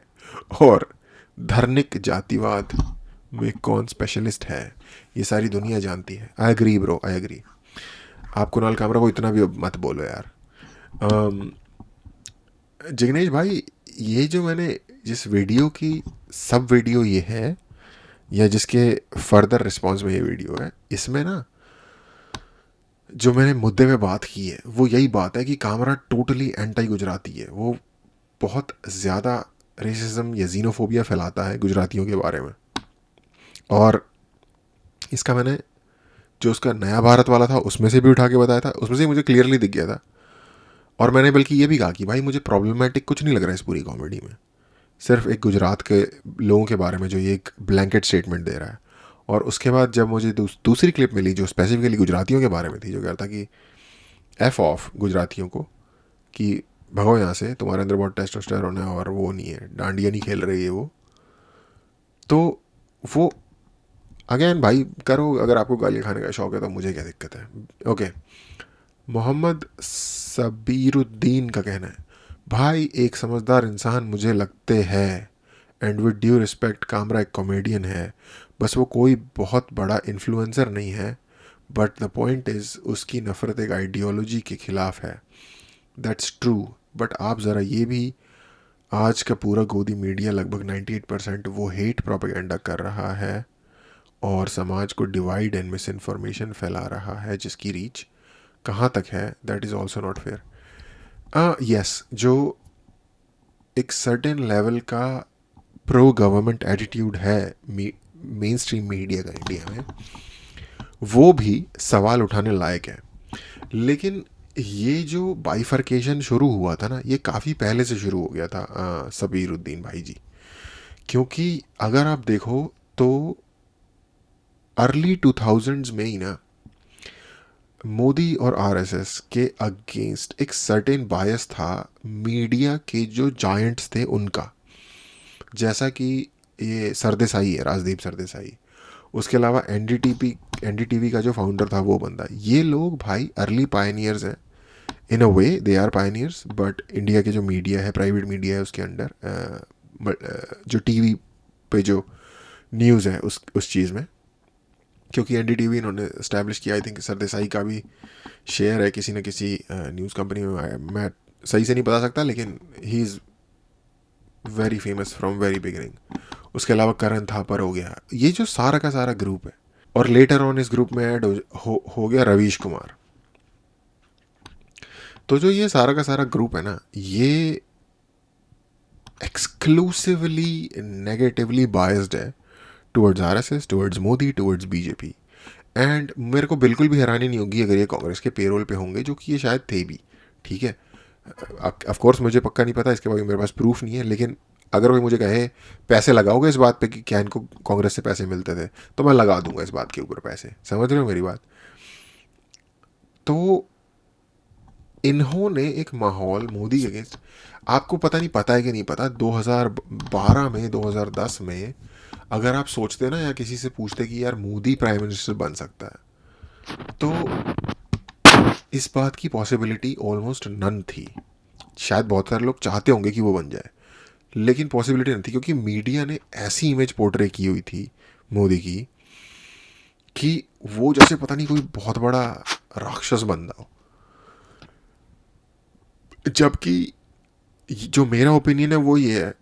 और धार्मिक जातिवाद में कौन स्पेशलिस्ट है, ये सारी दुनिया जानती है. I agree bro, I agree. आप कुणाल कामरा को इतना भी मत बोलो यार. जिग्नेश भाई, ये जो मैंने जिस वीडियो की सब वीडियो ये है, या जिसके फर्दर रिस्पॉन्स में ये वीडियो है, इसमें ना जो मैंने मुद्दे में बात की है वो यही बात है कि कामरा टोटली एंटी गुजराती है. वो बहुत ज़्यादा रेसिज्म या जीनोफोबिया फैलाता है गुजरातियों के बारे में. और इसका मैंने जो उसका नया भारत वाला था उसमें से भी उठा के बताया था, उसमें से मुझे क्लियरली दिख गया था. और मैंने बल्कि ये भी कहा कि भाई मुझे प्रॉब्लमेटिक कुछ नहीं लग रहा है इस पूरी कॉमेडी में, सिर्फ एक गुजरात के लोगों के बारे में जो ये एक ब्लैंकेट स्टेटमेंट दे रहा है. और उसके बाद जब मुझे दूसरी क्लिप मिली जो स्पेसिफिकली गुजरातियों के बारे में थी, जो कहता कि एफ ऑफ गुजरातियों को, कि भगो यहाँ से, तुम्हारे अंदर बहुत टेस्टोस्टेरोन है और वो नहीं है, डांडिया नहीं खेल रही है वो. तो वो अगेन भाई करो, अगर आपको गालियाँ खाने का शौक है तो मुझे क्या दिक्कत है. ओके, मोहम्मद सबीरुद्दीन का कहना है भाई एक समझदार इंसान मुझे लगते हैं, and with due respect Kamra एक कॉमेडियन है, बस वो कोई बहुत बड़ा इन्फ्लुएंसर नहीं है, बट द पॉइंट इज़ उसकी नफ़रत एक आइडियोलॉजी के ख़िलाफ़ है. That's true. बट आप ज़रा ये भी, आज का पूरा गोदी मीडिया लगभग 98% वो हेट प्रोपेगेंडा कर रहा है और समाज को डिवाइड एंड मिस इन्फॉर्मेशन फैला रहा है, जिसकी रीच कहाँ तक है, that is also not fair. Yes, जो एक सर्टेन लेवल का प्रो गवर्नमेंट एटीट्यूड है मेन स्ट्रीम मीडिया का इंडिया में, वो भी सवाल उठाने लायक है. लेकिन ये जो बाइफर्केशन शुरू हुआ था ना, ये काफ़ी पहले से शुरू हो गया था सबीरुद्दीन भाई जी. क्योंकि अगर आप देखो तो अर्ली 2000s में ही ना मोदी और आरएसएस के अगेंस्ट एक सर्टेन बायस था मीडिया के जो जायंट्स थे उनका. जैसा कि ये सरदेसाई है, राजदीप सरदेसाई. उसके अलावा एनडीटीवी का जो फाउंडर था वो बंदा. ये लोग भाई अर्ली पायनियर्स हैं. In a way they are pioneers, but India के जो मीडिया है, प्राइवेट मीडिया है, उसके अंडर जो टीवी पे जो न्यूज़ है उस चीज़ में, क्योंकि एनडीटीवी इन्होंने इस्टेब्लिश किया. आई थिंक सरदेसाई का भी शेयर है किसी न किसी न्यूज़ कंपनी में. मैं सही से नहीं बता सकता, लेकिन he is very famous from very beginning. उसके अलावा करण थापर हो गया. ये जो सारा का सारा ग्रुप है, और लेटर ऑन इस ग्रुप में ऐड हो गया रवीश कुमार. तो जो ये सारा का सारा ग्रुप है ना, ये एक्सक्लूसिवली नेगेटिवली बायस्ड है towards RSS, towards Modi, towards BJP. And मेरे को बिल्कुल भी हैरानी नहीं होगी अगर ये कांग्रेस के पेरोल पे होंगे, जो कि ये शायद थे भी. ठीक है, ऑफ कोर्स मुझे पक्का नहीं पता, इसके बारे में मेरे पास प्रूफ नहीं है. लेकिन अगर कोई मुझे कहे पैसे लगाओगे इस बात पे कि क्या इनको कांग्रेस से पैसे मिलते थे, तो मैं लगा दूंगा इस बात के ऊपर पैसे. समझ रहे हो मेरी बात? तो इन्होंने एक माहौल मोदी के अगेंस्ट, आपको पता नहीं, पता है कि नहीं पता, 2012 में, 2010 में अगर आप सोचते ना या किसी से पूछते कि यार मोदी प्राइम मिनिस्टर बन सकता है, तो इस बात की पॉसिबिलिटी ऑलमोस्ट नन थी. शायद बहुत सारे लोग चाहते होंगे कि वो बन जाए, लेकिन पॉसिबिलिटी नहीं थी, क्योंकि मीडिया ने ऐसी इमेज पोर्ट्रे की हुई थी मोदी की कि वो जैसे पता नहीं कोई बहुत बड़ा राक्षस बंदा हो. जबकि जो मेरा ओपिनियन है वो ये है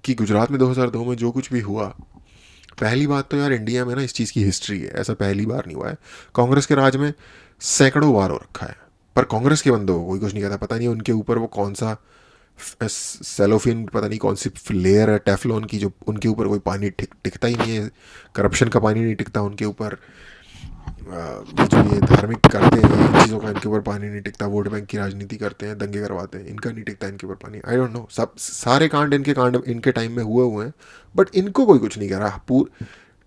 कि गुजरात में 2002 में जो कुछ भी हुआ, पहली बात तो यार इंडिया में ना इस चीज़ की हिस्ट्री है, ऐसा पहली बार नहीं हुआ है. कांग्रेस के राज में सैकड़ों बार हो रखा है, पर कांग्रेस के बंदों को कोई कुछ नहीं कहता. पता नहीं उनके ऊपर वो कौन सा सेलोफिन, पता नहीं कौन सी लेयर है टेफलॉन की, जो उनके ऊपर कोई पानी टिकता ही नहीं है. करप्शन का पानी नहीं टिकता उनके ऊपर. जो ये धार्मिक करते हैं इन चीज़ों का, इनके ऊपर पानी नहीं टिकता. वोट बैंक की राजनीति करते हैं, दंगे करवाते हैं, इनका नहीं टिकता इनके ऊपर पानी. आई डोंट नो, सब सारे कांड इनके टाइम में हुए हैं, बट इनको कोई कुछ नहीं कर रहा.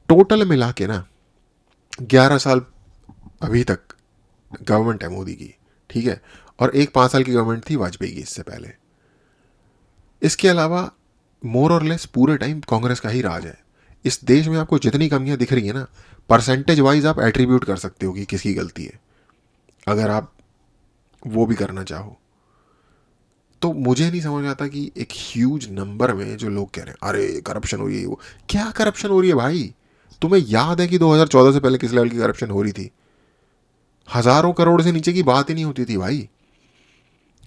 टोटल मिला के ना 11 साल अभी तक गवर्नमेंट है मोदी की. ठीक है, और एक 5 साल की गवर्नमेंट थी वाजपेयी की इससे पहले. इसके अलावा मोर और लेस पूरे टाइम कांग्रेस का ही राज है. इस देश में आपको जितनी कमियां दिख रही है ना, परसेंटेज वाइज आप एट्रीब्यूट कर सकते हो कि किसकी गलती है, अगर आप वो भी करना चाहो. तो मुझे नहीं समझ आता कि एक ह्यूज नंबर में जो लोग कह रहे हैं अरे करप्शन हो रही है, वो क्या करप्शन हो रही है भाई? तुम्हें याद है कि 2014 से पहले किस लेवल की करप्शन हो रही थी? हजारों करोड़ से नीचे की बात ही नहीं होती थी भाई.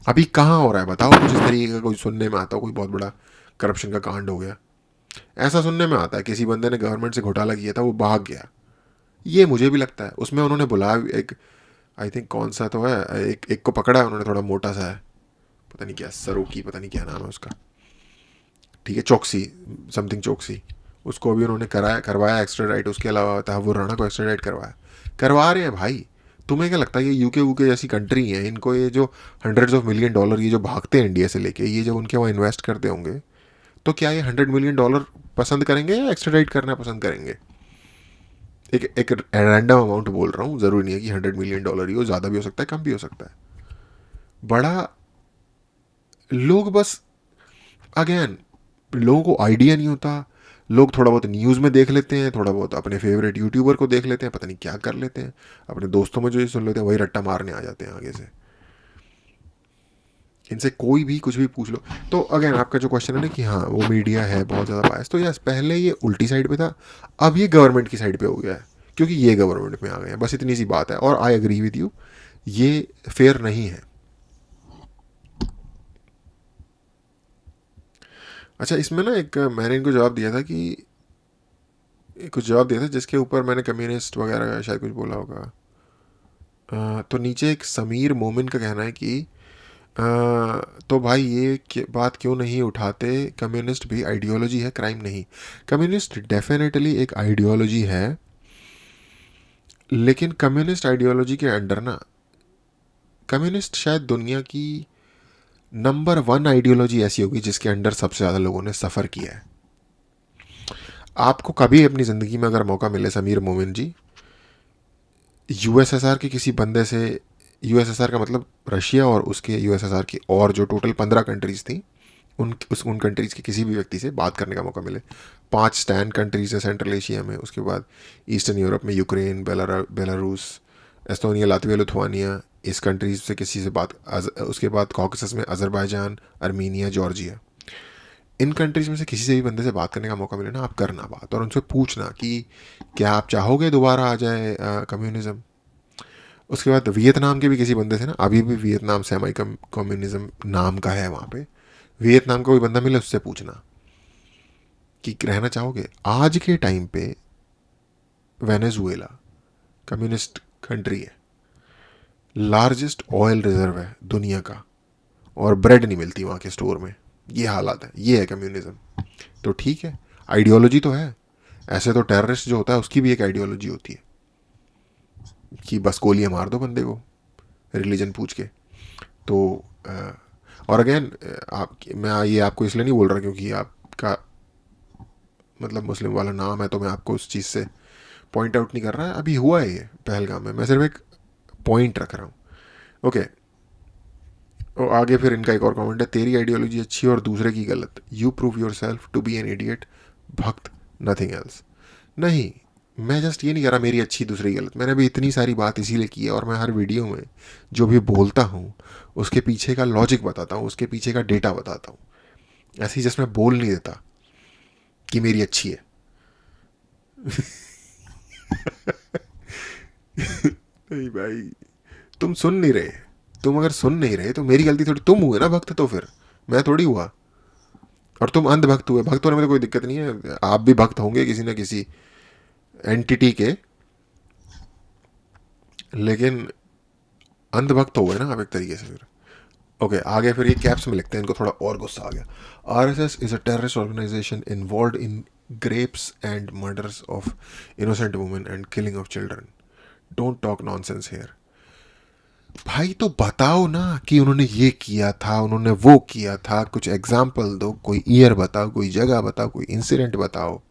अभी कहाँ हो रहा है बताओ कुछ इस तरीके का? कोई सुनने में आता हो कोई बहुत बड़ा करप्शन का कांड हो गया, ऐसा सुनने में आता है किसी बंदे ने गवर्नमेंट से घोटाला किया था, वो भाग गया. ये मुझे भी लगता है. उसमें उन्होंने बुलाया एक, आई थिंक कौन सा तो है, एक को पकड़ा है उन्होंने, थोड़ा मोटा सा है, पता नहीं क्या सरोकी, पता नहीं क्या नाम है उसका. ठीक है, चौकसी, समथिंग चौकसी. उसको अभी उन्होंने करवाया एक्स्ट्राडाइट. उसके अलावा तहव्वुर राणा को एक्स्ट्राडाइट करवा रहे हैं भाई. तुम्हें क्या लगता है ये यूके वूके जैसी कंट्री है, इनको ये जो हंड्रेड्स ऑफ मिलियन डॉलर ये जो भागते हैं इंडिया से लेके, ये जब उनके वहाँ इन्वेस्ट करते होंगे, तो क्या ये $100 मिलियन पसंद करेंगे या एक्स्ट्राडाइट करना पसंद करेंगे? एक रैंडम अमाउंट बोल रहा हूँ, ज़रूरी नहीं है कि $100 मिलियन ही हो, ज़्यादा भी हो सकता है, कम भी हो सकता है. बड़ा लोग बस, अगेन, लोगों को आइडिया नहीं होता. लोग थोड़ा बहुत न्यूज़ में देख लेते हैं, थोड़ा बहुत अपने फेवरेट यूट्यूबर को देख लेते हैं, पता नहीं क्या कर लेते हैं, अपने दोस्तों में जो ये सुन लेते हैं वही रट्टा मारने आ जाते हैं आगे से. इनसे कोई भी कुछ भी पूछ लो. तो अगेन आपका जो क्वेश्चन है ना कि हाँ वो मीडिया है बहुत ज़्यादा बायस, तो यस, पहले ये उल्टी साइड पे था, अब ये गवर्नमेंट की साइड पे हो गया है. क्योंकि ये गवर्नमेंट में आ गए हैं, बस इतनी सी बात है। और आई एग्री विद यू, ये फेयर नहीं है। अच्छा, इसमें ना एक मैंने इनको जवाब दिया था कि कुछ जवाब दिया था जिसके ऊपर मैंने कम्युनिस्ट वगैरह का शायद कुछ बोला होगा। तो नीचे एक समीर मोमिन का कहना है कि तो भाई ये बात क्यों नहीं उठाते, कम्युनिस्ट भी आइडियोलॉजी है, क्राइम नहीं। कम्युनिस्ट डेफिनेटली एक आइडियोलॉजी है, लेकिन कम्युनिस्ट आइडियोलॉजी के अंडर ना, कम्युनिस्ट शायद दुनिया की नंबर 1 आइडियोलॉजी ऐसी होगी जिसके अंडर सबसे ज़्यादा लोगों ने सफ़र किया है। आपको कभी अपनी ज़िंदगी में अगर मौका मिले समीर मोमिन जी, यूएसएसआर के किसी बंदे से, यूएसएसआर का मतलब रशिया और उसके यूएसएसआर की और जो टोटल 15 कंट्रीज़ थी, उन कंट्रीज़ के किसी भी व्यक्ति से बात करने का मौका मिले। 5 स्टैंड कंट्रीज़ है सेंट्रल एशिया में, उसके बाद ईस्टर्न यूरोप में Ukraine, Belarus, Estonia, Latvia, Lithuania, इस कंट्रीज़ से किसी से बात, उसके बाद कॉकेसस में अज़रबैजान, अर्मीनिया, जॉर्जिया, इन कंट्रीज़ में से किसी से भी बंदे से बात करने का मौका मिले ना, आप करना बात और उनसे पूछना कि क्या आप चाहोगे दोबारा आ जाए कम्युनिज़म। उसके बाद वियतनाम के भी किसी बंदे से ना, अभी भी वियतनाम सेमी कम्युनिज्म नाम का है वहाँ पे, वियतनाम का कोई बंदा मिले उससे पूछना कि रहना चाहोगे। आज के टाइम पे वेनेजुएला कम्युनिस्ट कंट्री है, लार्जेस्ट ऑयल रिजर्व है दुनिया का, और ब्रेड नहीं मिलती वहाँ के स्टोर में। ये हालात है, ये है कम्युनिज्म। तो ठीक है, आइडियोलॉजी तो है। ऐसे तो टेररिस्ट जो होता है उसकी भी एक आइडियोलॉजी होती है कि बस गोलियां मार दो बंदे को रिलीजन पूछ के। तो और अगेन, आप, मैं ये आपको इसलिए नहीं बोल रहा क्योंकि आपका मतलब मुस्लिम वाला नाम है तो मैं आपको उस चीज़ से पॉइंट आउट नहीं कर रहा है। अभी हुआ है ये पहलगाम में, मैं सिर्फ एक पॉइंट रख रहा हूँ। ओके, और आगे फिर इनका एक और कमेंट है, तेरी आइडियोलॉजी अच्छी और दूसरे की गलत, you prove yourself to be an idiot, bhakt, nothing else. नहीं, मैं जस्ट ये नहीं कह रहा मेरी अच्छी दूसरी गलत। मैंने अभी इतनी सारी बात इसीलिए की है, और मैं हर वीडियो में जो भी बोलता हूँ उसके पीछे का लॉजिक बताता हूँ, उसके पीछे का डेटा बताता हूँ। ऐसे ही जस्ट मैं बोल नहीं देता कि मेरी अच्छी है। नहीं भाई, तुम सुन नहीं रहे। तुम अगर सुन नहीं रहे तो मेरी गलती थोड़ी, तुम हुए ना भक्त, तो फिर मैं थोड़ी हुआ। और तुम अंध भक्त हुए, भक्त होने में तो कोई दिक्कत नहीं है, आप भी भक्त होंगे किसी न किसी एंटिटी के, लेकिन अंधभक्त हो गए ना आप एक तरीके से फिर। ओके, आगे फिर ये कैप्स में लिखते हैं, इनको थोड़ा और गुस्सा आ गया। RSS is a terrorist organisation involved in rapes and murders of innocent women and killing of children. Don't talk nonsense here. भाई तो बताओ ना कि उन्होंने ये किया था, उन्होंने वो किया था, कुछ एग्जाम्पल दो, कोई ईयर बताओ, कोई जगह बताओ, कोई इंसिडेंट बताओ।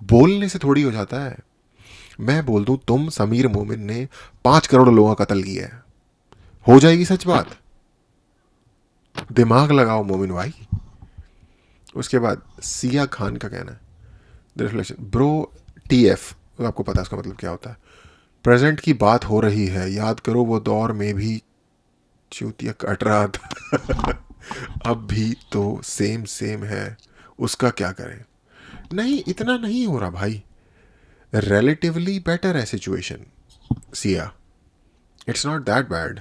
बोलने से थोड़ी हो जाता है। मैं बोल दूं तुम समीर मोमिन ने 5 करोड़ लोगों का कत्ल किया है, हो जाएगी सच बात। दिमाग लगाओ मोमिन भाई। उसके बाद सिया खान का कहना है, द रिफ्लेक्शन ब्रो, टीएफ, आपको पता है इसका मतलब क्या होता है। प्रेजेंट की बात हो रही है, याद करो वो दौर में भी चूतिया कट रहा था। अब भी तो सेम सेम है, उसका क्या करें। नहीं, इतना नहीं हो रहा भाई, रिलेटिवली बेटर है situation Siya, it's not that bad.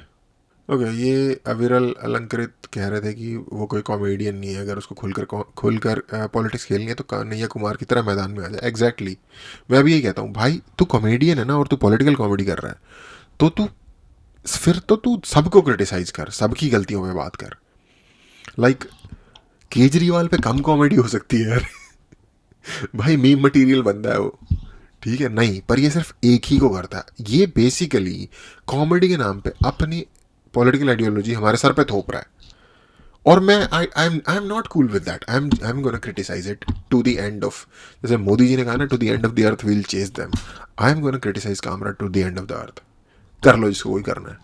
Okay, ये अविरल अलंकृत कह रहे थे कि वो कोई कॉमेडियन नहीं है, अगर उसको खुलकर पॉलिटिक्स खेलनी है तो कन्हैया कुमार की तरह मैदान में आ जाए। एग्जैक्टली, मैं भी यही कहता हूँ भाई, तू कॉमेडियन है ना और तू पॉलिटिकल कॉमेडी कर रहा है, तो तू फिर तो तू सबको क्रिटिसाइज कर, सबकी गलतियों पे बात कर। लाइक केजरीवाल पे कम कॉमेडी हो सकती है यार। भाई मीम मटेरियल बनता है वो, ठीक है, नहीं, पर ये सिर्फ एक ही को करता है। ये बेसिकली कॉमेडी के नाम पे अपनी पॉलिटिकल आइडियोलॉजी हमारे सर पे थोप रहा है। और मैं I am not cool with that. I am gonna criticise it to the end of, जैसे मोदी जी ने कहा ना, to the end of the earth will chase them. I am gonna criticise Kamra to the end of the earth. कर लो जिसको वही करना है।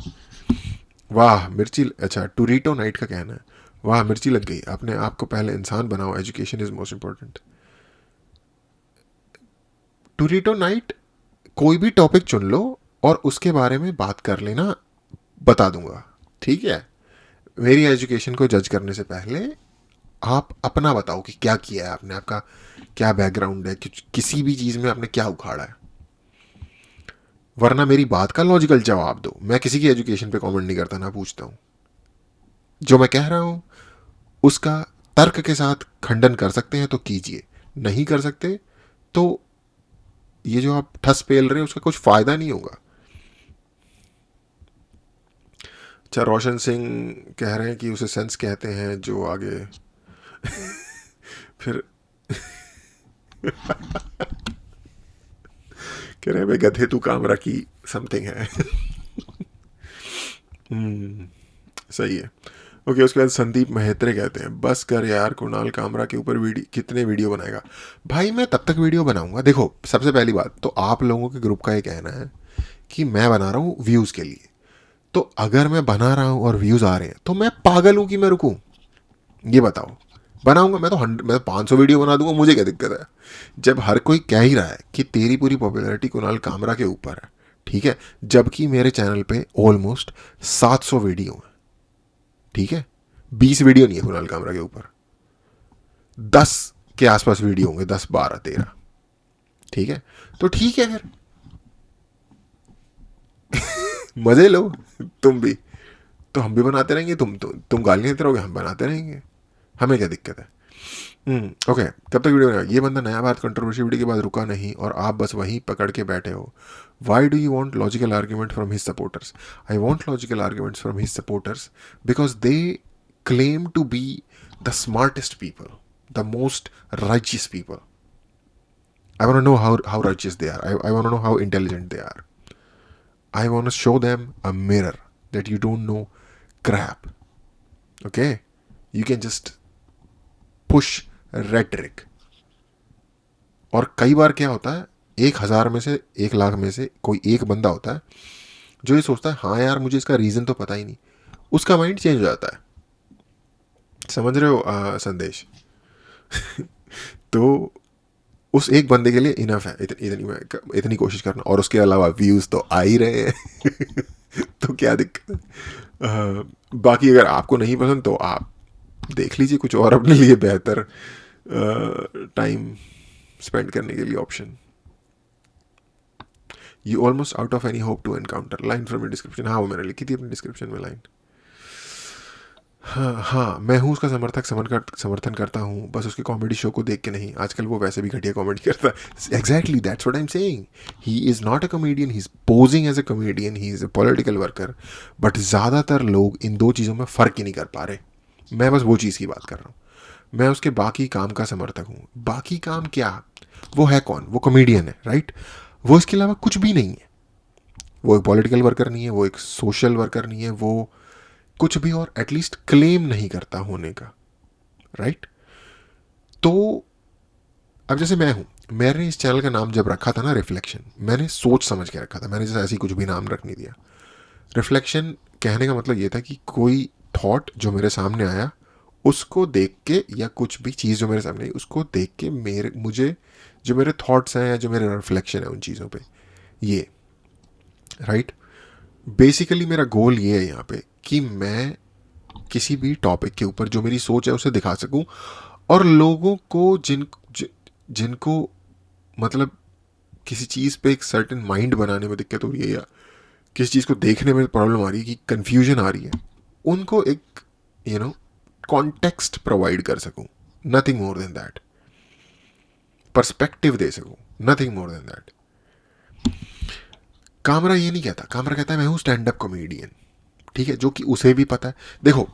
वाह मिर्ची, अच्छा, टूरिटो नाइट का कहना है, वाह मिर्ची लग गई, अपने आप को पहले इंसान बनाओ, एजुकेशन इज मोस्ट इंपॉर्टेंट। टूरिटो नाइट, कोई भी टॉपिक चुन लो और उसके बारे में बात कर लेना, बता दूंगा, ठीक है। मेरी एजुकेशन को जज करने से पहले आप अपना बताओ कि क्या किया है आपने, आपका क्या बैकग्राउंड है, किसी भी चीज़ में आपने क्या उखाड़ा है। वरना मेरी बात का लॉजिकल जवाब दो। मैं किसी की एजुकेशन पे कमेंट नहीं करता, ना पूछता हूँ। जो मैं कह रहा हूँ उसका तर्क के साथ खंडन कर सकते हैं तो कीजिए, नहीं कर सकते तो ये जो आप ठस पेल रहे हैं उसका कुछ फायदा नहीं होगा। अच्छा, रोशन सिंह कह रहे हैं कि उसे सेंस कहते हैं जो आगे फिर कह रहे हैं भाई गधे तू काम रखी समथिंग है। सही है। ओके, उसके बाद संदीप महेत्रे कहते हैं बस कर यार, कुणाल कामरा के ऊपर वीडियो कितने वीडियो बनाएगा। भाई मैं तब तक वीडियो बनाऊंगा। देखो, सबसे पहली बात तो आप लोगों के ग्रुप का ये कहना है कि मैं बना रहा हूँ व्यूज़ के लिए। तो अगर मैं बना रहा हूँ और व्यूज़ आ रहे हैं तो मैं पागल हूँ कि मैं रुकूँ? ये बताओ। बनाऊंगा मैं तो 500 वीडियो बना दूंगा, मुझे क्या दिक्कत है। जब हर कोई कह ही रहा है कि तेरी पूरी पॉपुलैरिटी कुणाल कामरा के ऊपर है, ठीक है, जबकि मेरे चैनल पे ऑलमोस्ट 700 वीडियो हैं, ठीक है, 20 वीडियो नहीं है कुणाल कामरा के ऊपर, 10 के आसपास वीडियो होंगे, 10 12 13, ठीक है। तो ठीक है फिर, मजे लो तुम भी। तो हम भी बनाते रहेंगे, तुम गालियां देते रहोगे, हम बनाते रहेंगे, हमें क्या दिक्कत है। ओके, कब तक वीडियो बनाएगा? ये बंदा नया बात कंट्रोवर्सी वीडियो के बाद रुका नहीं और आप बस वहीं पकड़ के बैठे हो। Why do you want logical argument from his supporters? I want logical arguments from his supporters because they claim to be the smartest people, the most righteous people. I want to know how righteous they are. I want to know how intelligent they are. I want to show them a mirror that you don't know crap. Okay? You can just push rhetoric. और कई बार क्या होता है, 1,000 में से 1,00,000 में से कोई एक बंदा होता है जो ये सोचता है हाँ यार मुझे इसका रीज़न तो पता ही नहीं, उसका माइंड चेंज हो जाता है। समझ रहे हो संदेश? तो उस एक बंदे के लिए इनफ है इतनी कोशिश करना, और उसके अलावा व्यूज़ तो आ ही रहे हैं। तो क्या दिक्कत है। बाकी अगर आपको नहीं पसंद तो आप देख लीजिए कुछ और अपने लिए बेहतर टाइम स्पेंड करने के लिए option. You almost out of any hope to encounter, line from description. हाँ, वो मैंने लिखी थी अपनी डिस्क्रिप्शन में लाइन। हाँ, मैं हूँ उसका समर्थन करता हूँ, बस उसके कॉमेडी शो को देख के नहीं। आजकल वो वैसे भी घटिया कॉमेडी करता है। Exactly that's what I am saying. He is not a comedian, he is posing as a comedian, he is a political worker. But ज़्यादातर लोग इन दो चीज़ों में फ़र्क ही नहीं कर पा रहे। मैं बस वो चीज़ की बात कर रहा हूँ। मैं उसके बाकी काम का समर्थक हूँ। बाकी काम क्या? वो है कौन? वो कॉमेडियन है, राइट? वो इसके अलावा कुछ भी नहीं है। वो एक पॉलिटिकल वर्कर नहीं है, वो एक सोशल वर्कर नहीं है, वो कुछ भी और एटलीस्ट क्लेम नहीं करता होने का, राइट? तो अब जैसे मैं हूँ, मैंने इस चैनल का नाम जब रखा था ना रिफ्लेक्शन, मैंने सोच समझ के रखा था, मैंने जैसे ऐसी कुछ भी नाम रख नहीं दिया। रिफ्लेक्शन कहने का मतलब ये था कि कोई थॉट जो मेरे सामने आया उसको देख के, या कुछ भी चीज़ जो मेरे सामने आई उसको देख के मुझे जो मेरे थॉट्स हैं या जो मेरे रिफ्लेक्शन है उन चीज़ों पे, ये, राइट? बेसिकली मेरा गोल ये है यहाँ पे कि मैं किसी भी टॉपिक के ऊपर जो मेरी सोच है उसे दिखा सकूं, और लोगों को जिनको मतलब किसी चीज़ पे एक सर्टेन माइंड बनाने में दिक्कत हो रही है, या किसी चीज़ को देखने में प्रॉब्लम आ रही है, कि कन्फ्यूजन आ रही है, उनको एक कॉन्टेक्स्ट प्रोवाइड कर सकूं। Nothing more than that. Perspective दे सकूं, nothing more than that. Kamra ये नहीं कहता, कामरा कहता है मैं हूँ स्टैंड अप कॉमेडियन, ठीक है, जो कि उसे भी पता है। देखो,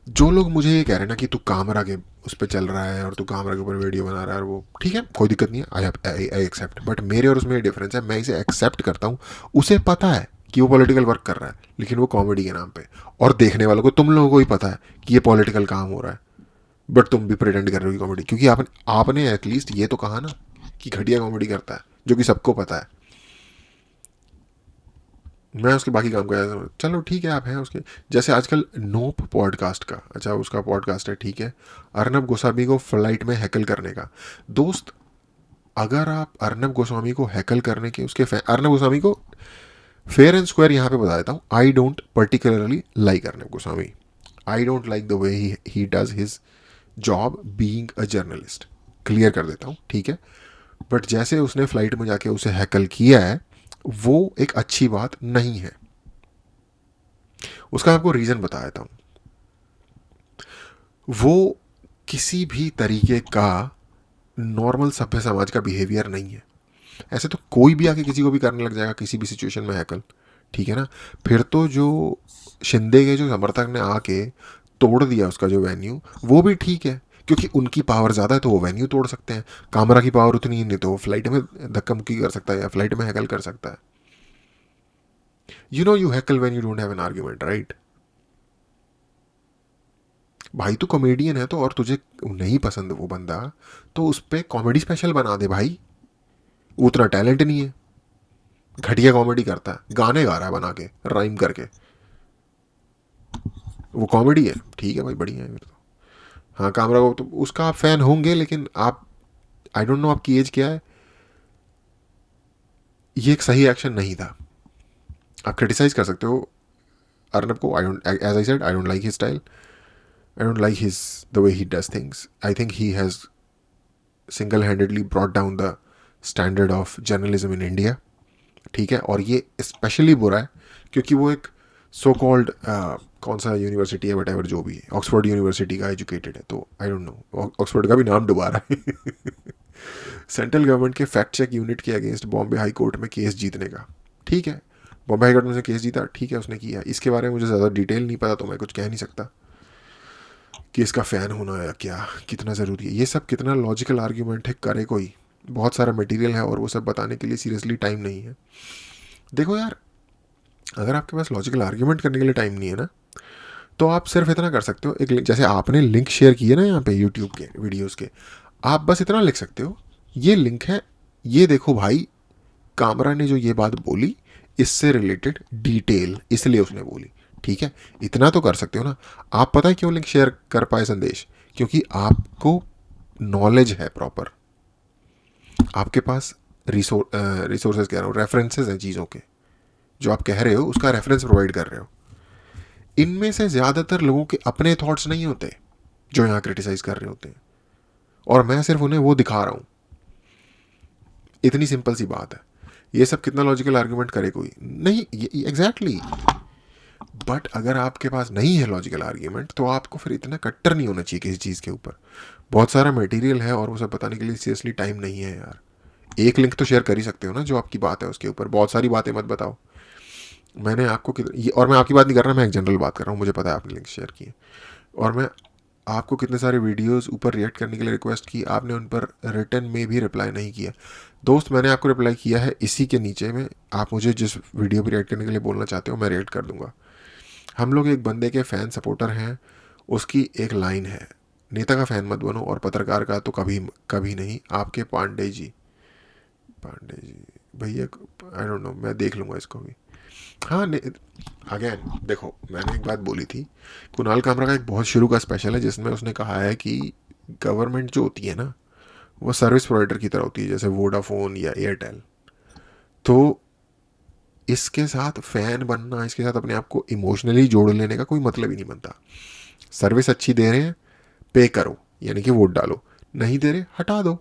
जो लोग मुझे ये कह रहे हैं ना कि तू कामरा के उस पर चल रहा है और तू कामरा के ऊपर वीडियो बना रहा है, और वो ठीक है, कोई दिक्कत नहीं है, आई एक्सेप्ट। बट मेरे और उसमें डिफरेंस है, मैं इसे एक्सेप्ट करता हूँ। उसे पता है कि वो पॉलिटिकल वर्क कर रहा है, लेकिन वो कॉमेडी के नाम पे, और देखने वालों को, तुम लोगों को ही पता है कि ये पॉलिटिकल काम हो रहा है, बट तुम भी प्रिटेंड कर रहे हो कॉमेडी, क्योंकि आपने एटलीस्ट ये तो कहा ना कि घटिया कॉमेडी करता है, जो कि सबको पता है। मैं उसके बाकी काम कर, चलो ठीक है, आप हैं उसके। जैसे आजकल नोप पॉडकास्ट का, अच्छा उसका पॉडकास्ट है, ठीक है, अर्नब गोस्वामी को फ्लाइट में हैकल करने का। दोस्त, अगर आप अर्नब गोस्वामी को हैकल करने के अर्नब गोस्वामी को फेयर एंड स्क्वायर यहाँ पे बता देता हूँ, I don't particularly like Arnab Goswami. I don't like the way he does his job being a journalist, clear कर देता हूँ, ठीक है। बट जैसे उसने फ्लाइट में जाके उसे हैकल किया है, वो एक अच्छी बात नहीं है। उसका आपको रीजन बता देता हूं। वो किसी भी तरीके का नॉर्मल सभ्य समाज का बिहेवियर नहीं है। ऐसे तो कोई भी आके किसी को भी करने लग जाएगा किसी भी सिचुएशन में हैकल, ठीक है ना। फिर तो जो शिंदे के जो समर्थक ने आके तोड़ दिया उसका जो वेन्यू, वो भी ठीक है, क्योंकि उनकी पावर ज़्यादा है तो वो वेन्यू तोड़ सकते हैं। कामरा की पावर उतनी ही नहीं तो वो फ्लाइट में धक्का मुक्की कर सकता है या फ्लाइट में हैकल कर सकता है। You heckle when you don't have an argument, right. भाई तू कॉमेडियन है तो, और तुझे नहीं पसंद वो बंदा, तो उस पर कॉमेडी स्पेशल बना दे भाई। उतना टैलेंट नहीं है, घटिया कॉमेडी करता है, गाने गा रहा है बना के राइम करके, वो कॉमेडी है, ठीक है भाई, बढ़िया है फिर तो। हाँ कामरा को तो उसका आप फैन होंगे, लेकिन आप, आई डोंट नो आपकी एज क्या है, ये एक सही एक्शन नहीं था। आप क्रिटिसाइज कर सकते हो अर्नब को, I don't, as I said, I don't like his style, I don't like his the way he does things. I think he has single handedly brought down the standard of journalism in India, ठीक है। और ये specially बुरा है क्योंकि वो एक so called कौन सा यूनिवर्सिटी है, वट जो भी है, ऑक्सफोर्ड यूनिवर्सिटी का एजुकेटेड है, तो आई डोंट नो, ऑक्सफोर्ड का भी नाम डुबा रहा है। सेंट्रल गवर्नमेंट के फैक्ट चेक यूनिट के अगेंस्ट बॉम्बे हाई कोर्ट में केस जीतने का, ठीक है। बॉम्बे हाई कोर्ट में से केस जीता, ठीक है, उसने किया। इसके बारे में मुझे ज़्यादा डिटेल नहीं पता, तो मैं कुछ कह नहीं सकता कि इसका फ़ैन होना या क्या कितना ज़रूरी है। ये सब कितना लॉजिकल आर्ग्यूमेंट है करे कोई, बहुत सारा मटेरियल है और वो सब बताने के लिए सीरियसली टाइम नहीं है। देखो यार, अगर आपके पास लॉजिकल आर्ग्यूमेंट करने के लिए टाइम नहीं है ना, तो आप सिर्फ इतना कर सकते हो, एक जैसे आपने लिंक शेयर किए ना यहाँ पे यूट्यूब के वीडियोस के, आप बस इतना लिख सकते हो, ये लिंक है, ये देखो भाई, कामरा ने जो ये बात बोली इससे रिलेटेड डिटेल इसलिए उसने बोली, ठीक है। इतना तो कर सकते हो ना। आप पता है क्यों लिंक शेयर कर पाए संदेश? क्योंकि आपको नॉलेज है प्रॉपर, आपके पास रिसोर्सेज कह रहा हूँ, रेफरेंसेज हैं चीज़ों के, जो आप कह रहे हो उसका रेफरेंस प्रोवाइड कर रहे हो। इनमें से ज़्यादातर लोगों के अपने थॉट्स नहीं होते जो यहाँ क्रिटिसाइज कर रहे होते हैं, और मैं सिर्फ उन्हें वो दिखा रहा हूँ। इतनी सिंपल सी बात है। ये सब कितना लॉजिकल आर्ग्यूमेंट करे कोई नहीं, एग्जैक्टली। बट अगर आपके पास नहीं है लॉजिकल आर्ग्यूमेंट, तो आपको फिर इतना कट्टर नहीं होना चाहिए किसी चीज़ के ऊपर। बहुत सारा मटेरियल है और वो सब बताने के लिए सीरियसली टाइम नहीं है यार। एक लिंक तो शेयर कर ही सकते हो ना जो आपकी बात है उसके ऊपर, बहुत सारी बातें मत बताओ। मैंने आपको ये, और मैं आपकी बात नहीं कर रहा, मैं एक जनरल बात कर रहा हूँ, मुझे पता है आपने लिंक शेयर किए, और मैं आपको कितने सारे वीडियोस ऊपर रिएक्ट करने के लिए रिक्वेस्ट की, आपने उन पर रिटर्न में भी रिप्लाई नहीं किया। दोस्त मैंने आपको रिप्लाई किया है इसी के नीचे में, आप मुझे जिस वीडियो पर रिएक्ट करने के लिए बोलना चाहते हो मैं रिएक्ट कर दूंगा। हम लोग एक बंदे के फ़ैन सपोर्टर हैं, उसकी एक लाइन है, नेता का फ़ैन मत बनो और पत्रकार का तो कभी कभी नहीं। आपके पांडे जी, पांडे जी भैया, आई डोंट नो, मैं देख लूँगा इसको भी। हाँ, अगेन देखो, मैंने एक बात बोली थी, कुणाल कामरा का एक बहुत शुरू का स्पेशल है जिसमें उसने कहा है कि गवर्नमेंट जो होती है ना, वो सर्विस प्रोवाइडर की तरह होती है, जैसे वोडाफोन या एयरटेल। तो इसके साथ फ़ैन बनना, इसके साथ अपने आप को इमोशनली जोड़ लेने का कोई मतलब ही नहीं बनता। सर्विस अच्छी दे रहे हैं, पे करो, यानी कि वोट डालो, नहीं दे रहे हटा दो।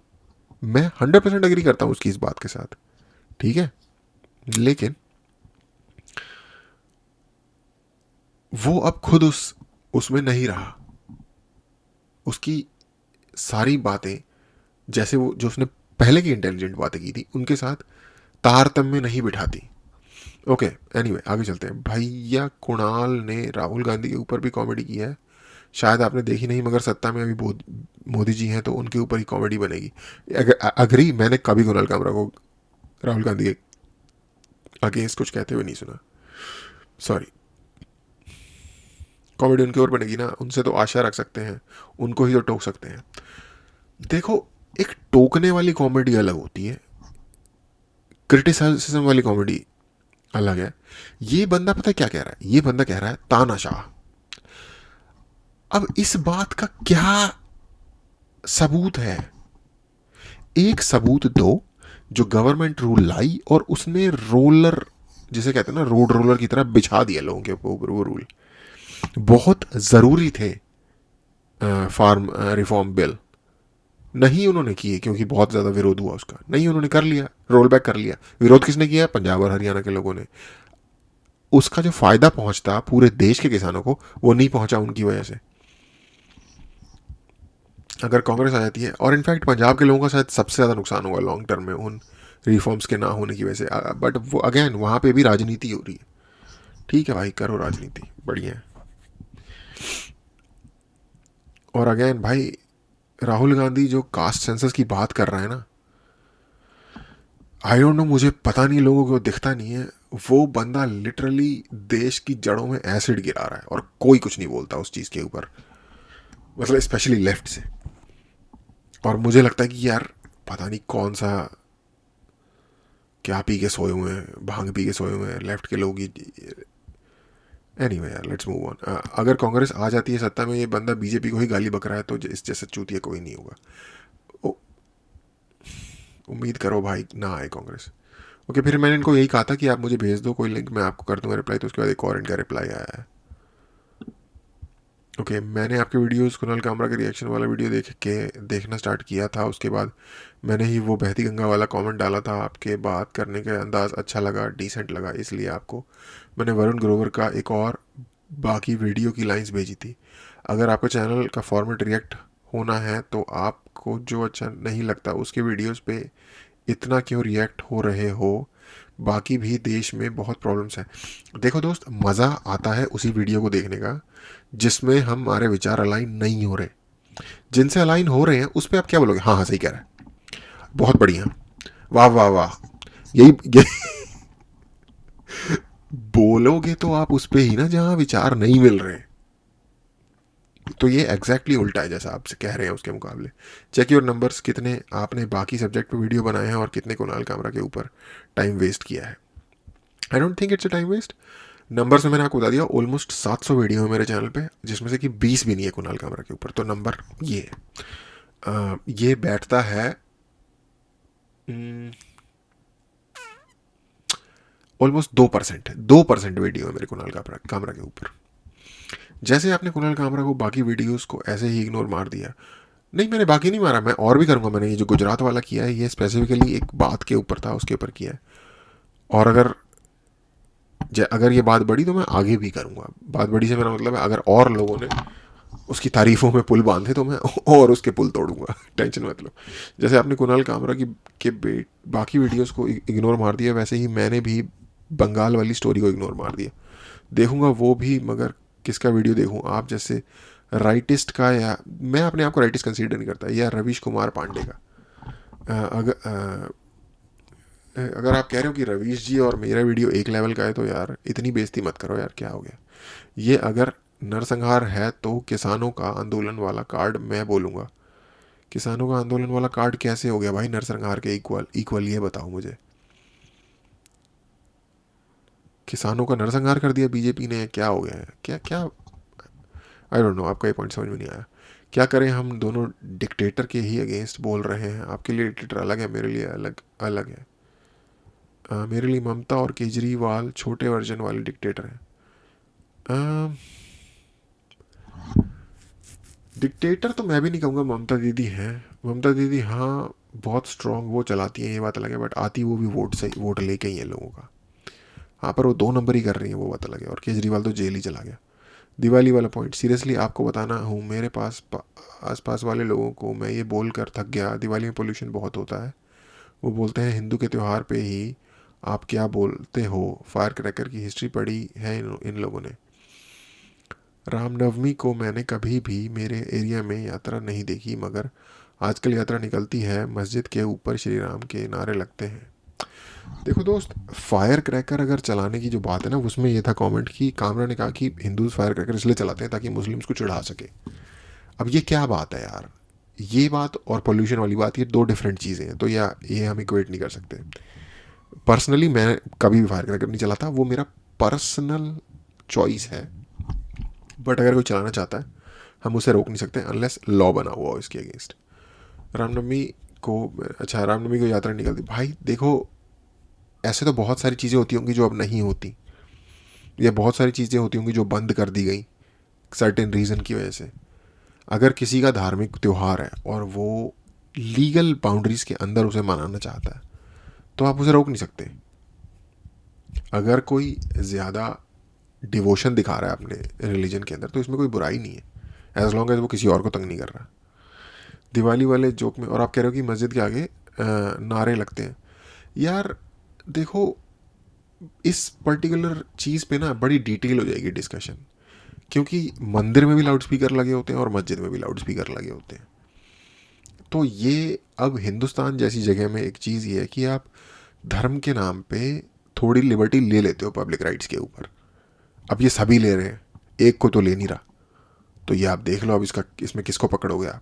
मैं 100% अग्री करता हूँ उसकी इस बात के साथ, ठीक है। लेकिन वो अब खुद उसमें नहीं रहा, उसकी सारी बातें, जैसे वो जो उसने पहले की इंटेलिजेंट बातें की थी उनके साथ तारतम्य नहीं बिठाती। ओके, एनीवे आगे चलते हैं। भैया कुणाल ने राहुल गांधी के ऊपर भी कॉमेडी की है, शायद आपने देखी नहीं, मगर सत्ता में अभी मोदी जी हैं तो उनके ऊपर ही कॉमेडी बनेगी। अग्री, मैंने कभी कुणाल कामरा को राहुल गांधी के अगेंस्ट कुछ कहते हुए नहीं सुना, सॉरी। कॉमेडी उनके ऊपर बनेगी ना, उनसे तो आशा रख सकते हैं, उनको ही तो टोक सकते हैं। देखो, एक टोकने वाली कॉमेडी अलग होती है, क्रिटिसिज्म वाली कॉमेडी अलग है। ये बंदा पता है क्या कह रहा है? ये बंदा कह रहा है तानाशाह। अब इस बात का क्या सबूत है? एक सबूत दो जो गवर्नमेंट रूल लाई और उसने रोलर, जिसे कहते हैं ना, रोड रोलर की तरह बिछा दिया लोगों के ऊपर वो रूल। बहुत ज़रूरी थे फार्म रिफॉर्म बिल, नहीं उन्होंने किए क्योंकि बहुत ज़्यादा विरोध हुआ उसका, नहीं उन्होंने कर लिया, रोल बैक कर लिया। विरोध किसने किया? पंजाब और हरियाणा के लोगों ने। उसका जो फ़ायदा पहुंचता पूरे देश के किसानों को, वो नहीं पहुंचा उनकी वजह से। अगर कांग्रेस आ जाती है, और इनफैक्ट पंजाब के लोगों का शायद सबसे ज़्यादा नुकसान होगा लॉन्ग टर्म में उन रिफॉर्म्स के ना होने की वजह से, बट वो अगेन वहाँ पे भी राजनीति हो रही है। ठीक है भाई, करो राजनीति, बढ़िया है। और अगेन भाई, राहुल गांधी जो कास्ट सेंसस की बात कर रहा है ना, आई डोंट नो, मुझे पता नहीं, लोगों को दिखता नहीं है। वो बंदा लिटरली देश की जड़ों में एसिड गिरा रहा है और कोई कुछ नहीं बोलता उस चीज़ के ऊपर, मतलब स्पेशली लेफ्ट से। और मुझे लगता है कि यार पता नहीं कौन सा क्या पी के सोए हुए हैं, भांग पी के सोए हुए हैं लेफ्ट के लोग। एनीवे यार, लेट्स मूव ऑन। अगर कांग्रेस आ जाती है सत्ता में, ये बंदा बीजेपी को ही गाली बक रहा है, तो इस जैसा चूतिया कोई नहीं होगा। ओ, उम्मीद करो भाई ना आए कांग्रेस। ओके, फिर मैंने इनको यही कहा था कि आप मुझे भेज दो कोई लिंक, मैं आपको कर दूंगा रिप्लाई। तो उसके बाद एक और इनका रिप्लाई आया है। ओके, मैंने आपके वीडियोस, कुणाल कामरा के रिएक्शन वाला वीडियो देखना स्टार्ट किया था, उसके बाद मैंने ही वो बहती गंगा वाला कमेंट डाला था। आपके बात करने का अंदाज़ अच्छा लगा, डिसेंट लगा, इसलिए आपको मैंने वरुण ग्रोवर का एक और बाकी वीडियो की लाइंस भेजी थी। अगर आपको चैनल का फॉर्मेट रिएक्ट होना है तो आपको जो अच्छा नहीं लगता उसके वीडियोस पे इतना क्यों रिएक्ट हो रहे हो? बाकी भी देश में बहुत प्रॉब्लम्स हैं। देखो दोस्त, मज़ा आता है उसी वीडियो को देखने का जिसमें हमारे विचार अलाइन नहीं हो रहे। जिनसे अलाइन हो रहे हैं उस पर आप क्या बोलोगे? हाँ हाँ, सही कह रहा है, बहुत बढ़िया, वाह वाह वाह, यही बोलोगे तो आप उस पे ही ना जहां विचार नहीं मिल रहे। तो ये एग्जैक्टली उल्टा है जैसा आप कह रहे हैं उसके मुकाबले। चेक योर नंबर्स, कितने आपने बाकी सब्जेक्ट पे वीडियो बनाए हैं और कितने कुणाल कामरा के ऊपर टाइम वेस्ट किया है। I don't think it's a time waste. Numbers में मैंने आपको बता दिया, ऑलमोस्ट 700 वीडियो है मेरे चैनल पे, जिसमें से कि 20 भी नहीं है कुणाल कामरा के ऊपर। तो नंबर ये ये बैठता है ऑलमोस्ट 2%। 2% वीडियो है मेरे कुणाल कामरा के ऊपर। जैसे आपने कुणाल कामरा को बाकी वीडियोस को ऐसे ही इग्नोर मार दिया, नहीं मैंने बाकी नहीं मारा, मैं और भी करूंगा। मैंने ये जो गुजरात वाला किया है, ये स्पेसिफिकली एक बात के ऊपर था, उसके ऊपर किया है। और अगर ये बात बढ़ी तो मैं आगे भी करूंगा। बात बढ़ी से मेरा मतलब है, अगर और लोगों ने उसकी तारीफों में पुल बांधे तो मैं और उसके पुल तोड़ूंगा। टेंशन मत लो। जैसे आपने कुणाल कामरा की बाकी वीडियोस को इग्नोर मार दिया, वैसे ही मैंने भी बंगाल वाली स्टोरी को इग्नोर मार दिया। देखूंगा वो भी, मगर किसका वीडियो देखूं? आप जैसे राइटिस्ट का, या मैं अपने आप को राइटिस्ट कंसीडर नहीं करता, या रविश कुमार पांडे का। अगर आप कह रहे हो कि रवीश जी और मेरा वीडियो एक लेवल का है, तो यार इतनी बेइज्जती मत करो यार, क्या हो गया? ये अगर नरसंहार है तो किसानों का आंदोलन वाला कार्ड मैं बोलूँगा। किसानों का आंदोलन वाला कार्ड कैसे हो गया भाई नरसंहार के इक्वल? इक्वल ये बताओ मुझे। किसानों का नरसंहार कर दिया बीजेपी ने, क्या हो गया है? क्या क्या, आई डोंट नो, आपका ये पॉइंट समझ में नहीं आया। क्या करें, हम दोनों डिक्टेटर के ही अगेंस्ट बोल रहे हैं। आपके लिए डिक्टेटर अलग है, मेरे लिए अलग अलग है। मेरे लिए ममता और केजरीवाल छोटे वर्जन वाले डिक्टेटर हैं। डिक्टेटर तो मैं भी नहीं कहूँगा, ममता दीदी हैं। ममता दीदी हाँ बहुत स्ट्रांग वो चलाती हैं, ये बात अलग है, बट आती वो भी वोट से, वोट लेके ही है लोगों का। हाँ, पर वो 2 नंबर ही कर रही है, वो बात अलग है। और केजरीवाल तो जेल ही चला गया। दिवाली वाला पॉइंट, सीरियसली आपको बताना हूँ, मेरे आस पास वाले लोगों को मैं ये बोल कर थक गया, दिवाली में पोल्यूशन बहुत होता है। वो बोलते हैं हिंदू के त्यौहार पे ही आप क्या बोलते हो? फायर क्रैकर की हिस्ट्री पढ़ी है इन लोगों ने। रामनवमी को मैंने कभी भी मेरे एरिया में यात्रा नहीं देखी, मगर आजकल यात्रा निकलती है, मस्जिद के ऊपर श्री राम के नारे लगते हैं। देखो दोस्त, फायर क्रैकर अगर चलाने की जो बात है ना, उसमें ये था कमेंट कि कामरा ने कहा कि हिंदू फायर क्रैकर इसलिए चलाते हैं ताकि मुस्लिम्स को चिढ़ा सके। अब ये क्या बात है यार? ये बात और पोल्यूशन वाली बात, ये 2 डिफरेंट चीज़ें हैं, तो या ये हम इक्वेट नहीं कर सकते। पर्सनली मैं कभी भी फायर क्रैकर नहीं चलाता, वो मेरा पर्सनल चॉइस है। बट अगर कोई चलाना चाहता है, हम उसे रोक नहीं सकते अनलेस लॉ बना हुआ हो इसके अगेंस्ट। रामनवमी को, अच्छा रामनवमी को यात्रा निकलती, भाई देखो ऐसे तो बहुत सारी चीज़ें होती होंगी जो अब नहीं होती, या बहुत सारी चीज़ें होती होंगी जो बंद कर दी गई सर्टेन रीज़न की वजह से। अगर किसी का धार्मिक त्यौहार है और वो लीगल बाउंड्रीज के अंदर उसे मनाना चाहता है तो आप उसे रोक नहीं सकते. अगर कोई ज़्यादा डिवोशन दिखा रहा है अपने रिलीजन के अंदर तो इसमें कोई बुराई नहीं है, एज लॉन्ग एज वो किसी और को तंग नहीं कर रहा. दिवाली वाले जोक में, और आप कह रहे हो कि मस्जिद के आगे नारे लगते हैं. यार देखो, इस पर्टिकुलर चीज़ पे ना बड़ी डिटेल हो जाएगी डिस्कशन, क्योंकि मंदिर में भी लाउड स्पीकर लगे होते हैं और मस्जिद में भी लाउड स्पीकर लगे होते हैं. तो ये अब हिंदुस्तान जैसी जगह में एक चीज़ ये है कि आप धर्म के नाम पे थोड़ी लिबर्टी ले लेते हो पब्लिक राइट्स के ऊपर. अब ये सभी ले रहे हैं, एक को तो ले नहीं रहा. तो ये आप देख लो अब इसका, इसमें किसको पकड़ोगे आप.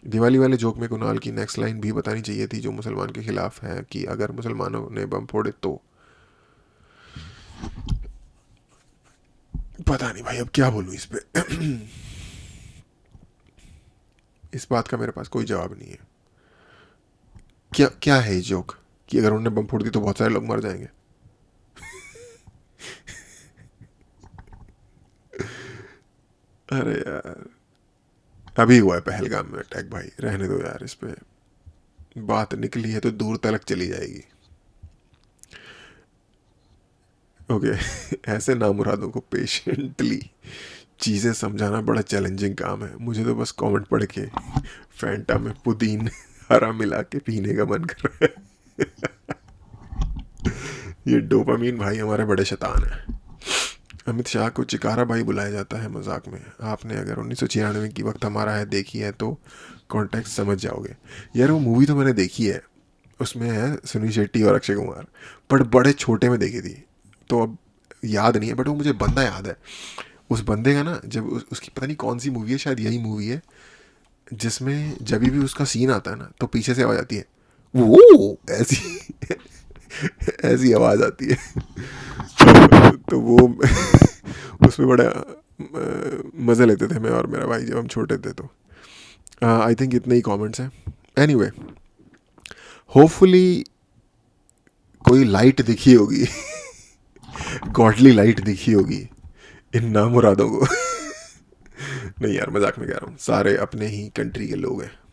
दिवाली वाले जोक में कुणाल की नेक्स्ट लाइन भी बतानी चाहिए थी जो मुसलमान के खिलाफ है कि अगर मुसलमानों ने बम फोड़े तो. पता नहीं भाई अब क्या बोलूँ इस पे. इस बात का मेरे पास कोई जवाब नहीं है. क्या क्या है ये जोक कि अगर उन्होंने बम फोड़ दी तो बहुत सारे लोग मर जाएंगे. अरे यार, अभी हुआ है पहलगाम में अटैक भाई, रहने दो यार. इस पे बात निकली है तो दूर तलक चली जाएगी. ओके. ऐसे नामुरादों को पेशेंटली चीज़ें समझाना बड़ा चैलेंजिंग काम है. मुझे तो बस कमेंट पढ़ के फैंटा में पुदीन हरा मिला के पीने का मन कर रहा है. ये डोपामीन भाई हमारे बड़े शैतान हैं. अमित शाह को चिकारा भाई बुलाया जाता है मजाक में. आपने अगर 1996 की वक्त हमारा है देखी है तो कॉन्टेक्स्ट समझ जाओगे. यार वो मूवी तो मैंने देखी है, उसमें है सुनील शेट्टी और अक्षय कुमार, पर बड़े छोटे में देखी थी तो अब याद नहीं है. बट वो मुझे बंदा याद है. उस बंदे का ना, जब उसकी पता नहीं कौन सी मूवी है, शायद यही मूवी है, जिसमें जब भी उसका सीन आता है ना तो पीछे से आवाज़ आती है वो ऐसी ऐसी आवाज़ आती है. तो वो उसमें बड़ा मज़े लेते थे मैं और मेरा भाई जब हम छोटे थे. तो आई थिंक इतने ही कमेंट्स हैं. एनीवे, होपफुली कोई लाइट दिखी होगी. गॉडली लाइट दिखी होगी इन नामुरादों को. नहीं यार, मजाक में कह रहा हूँ, सारे अपने ही कंट्री के लोग हैं.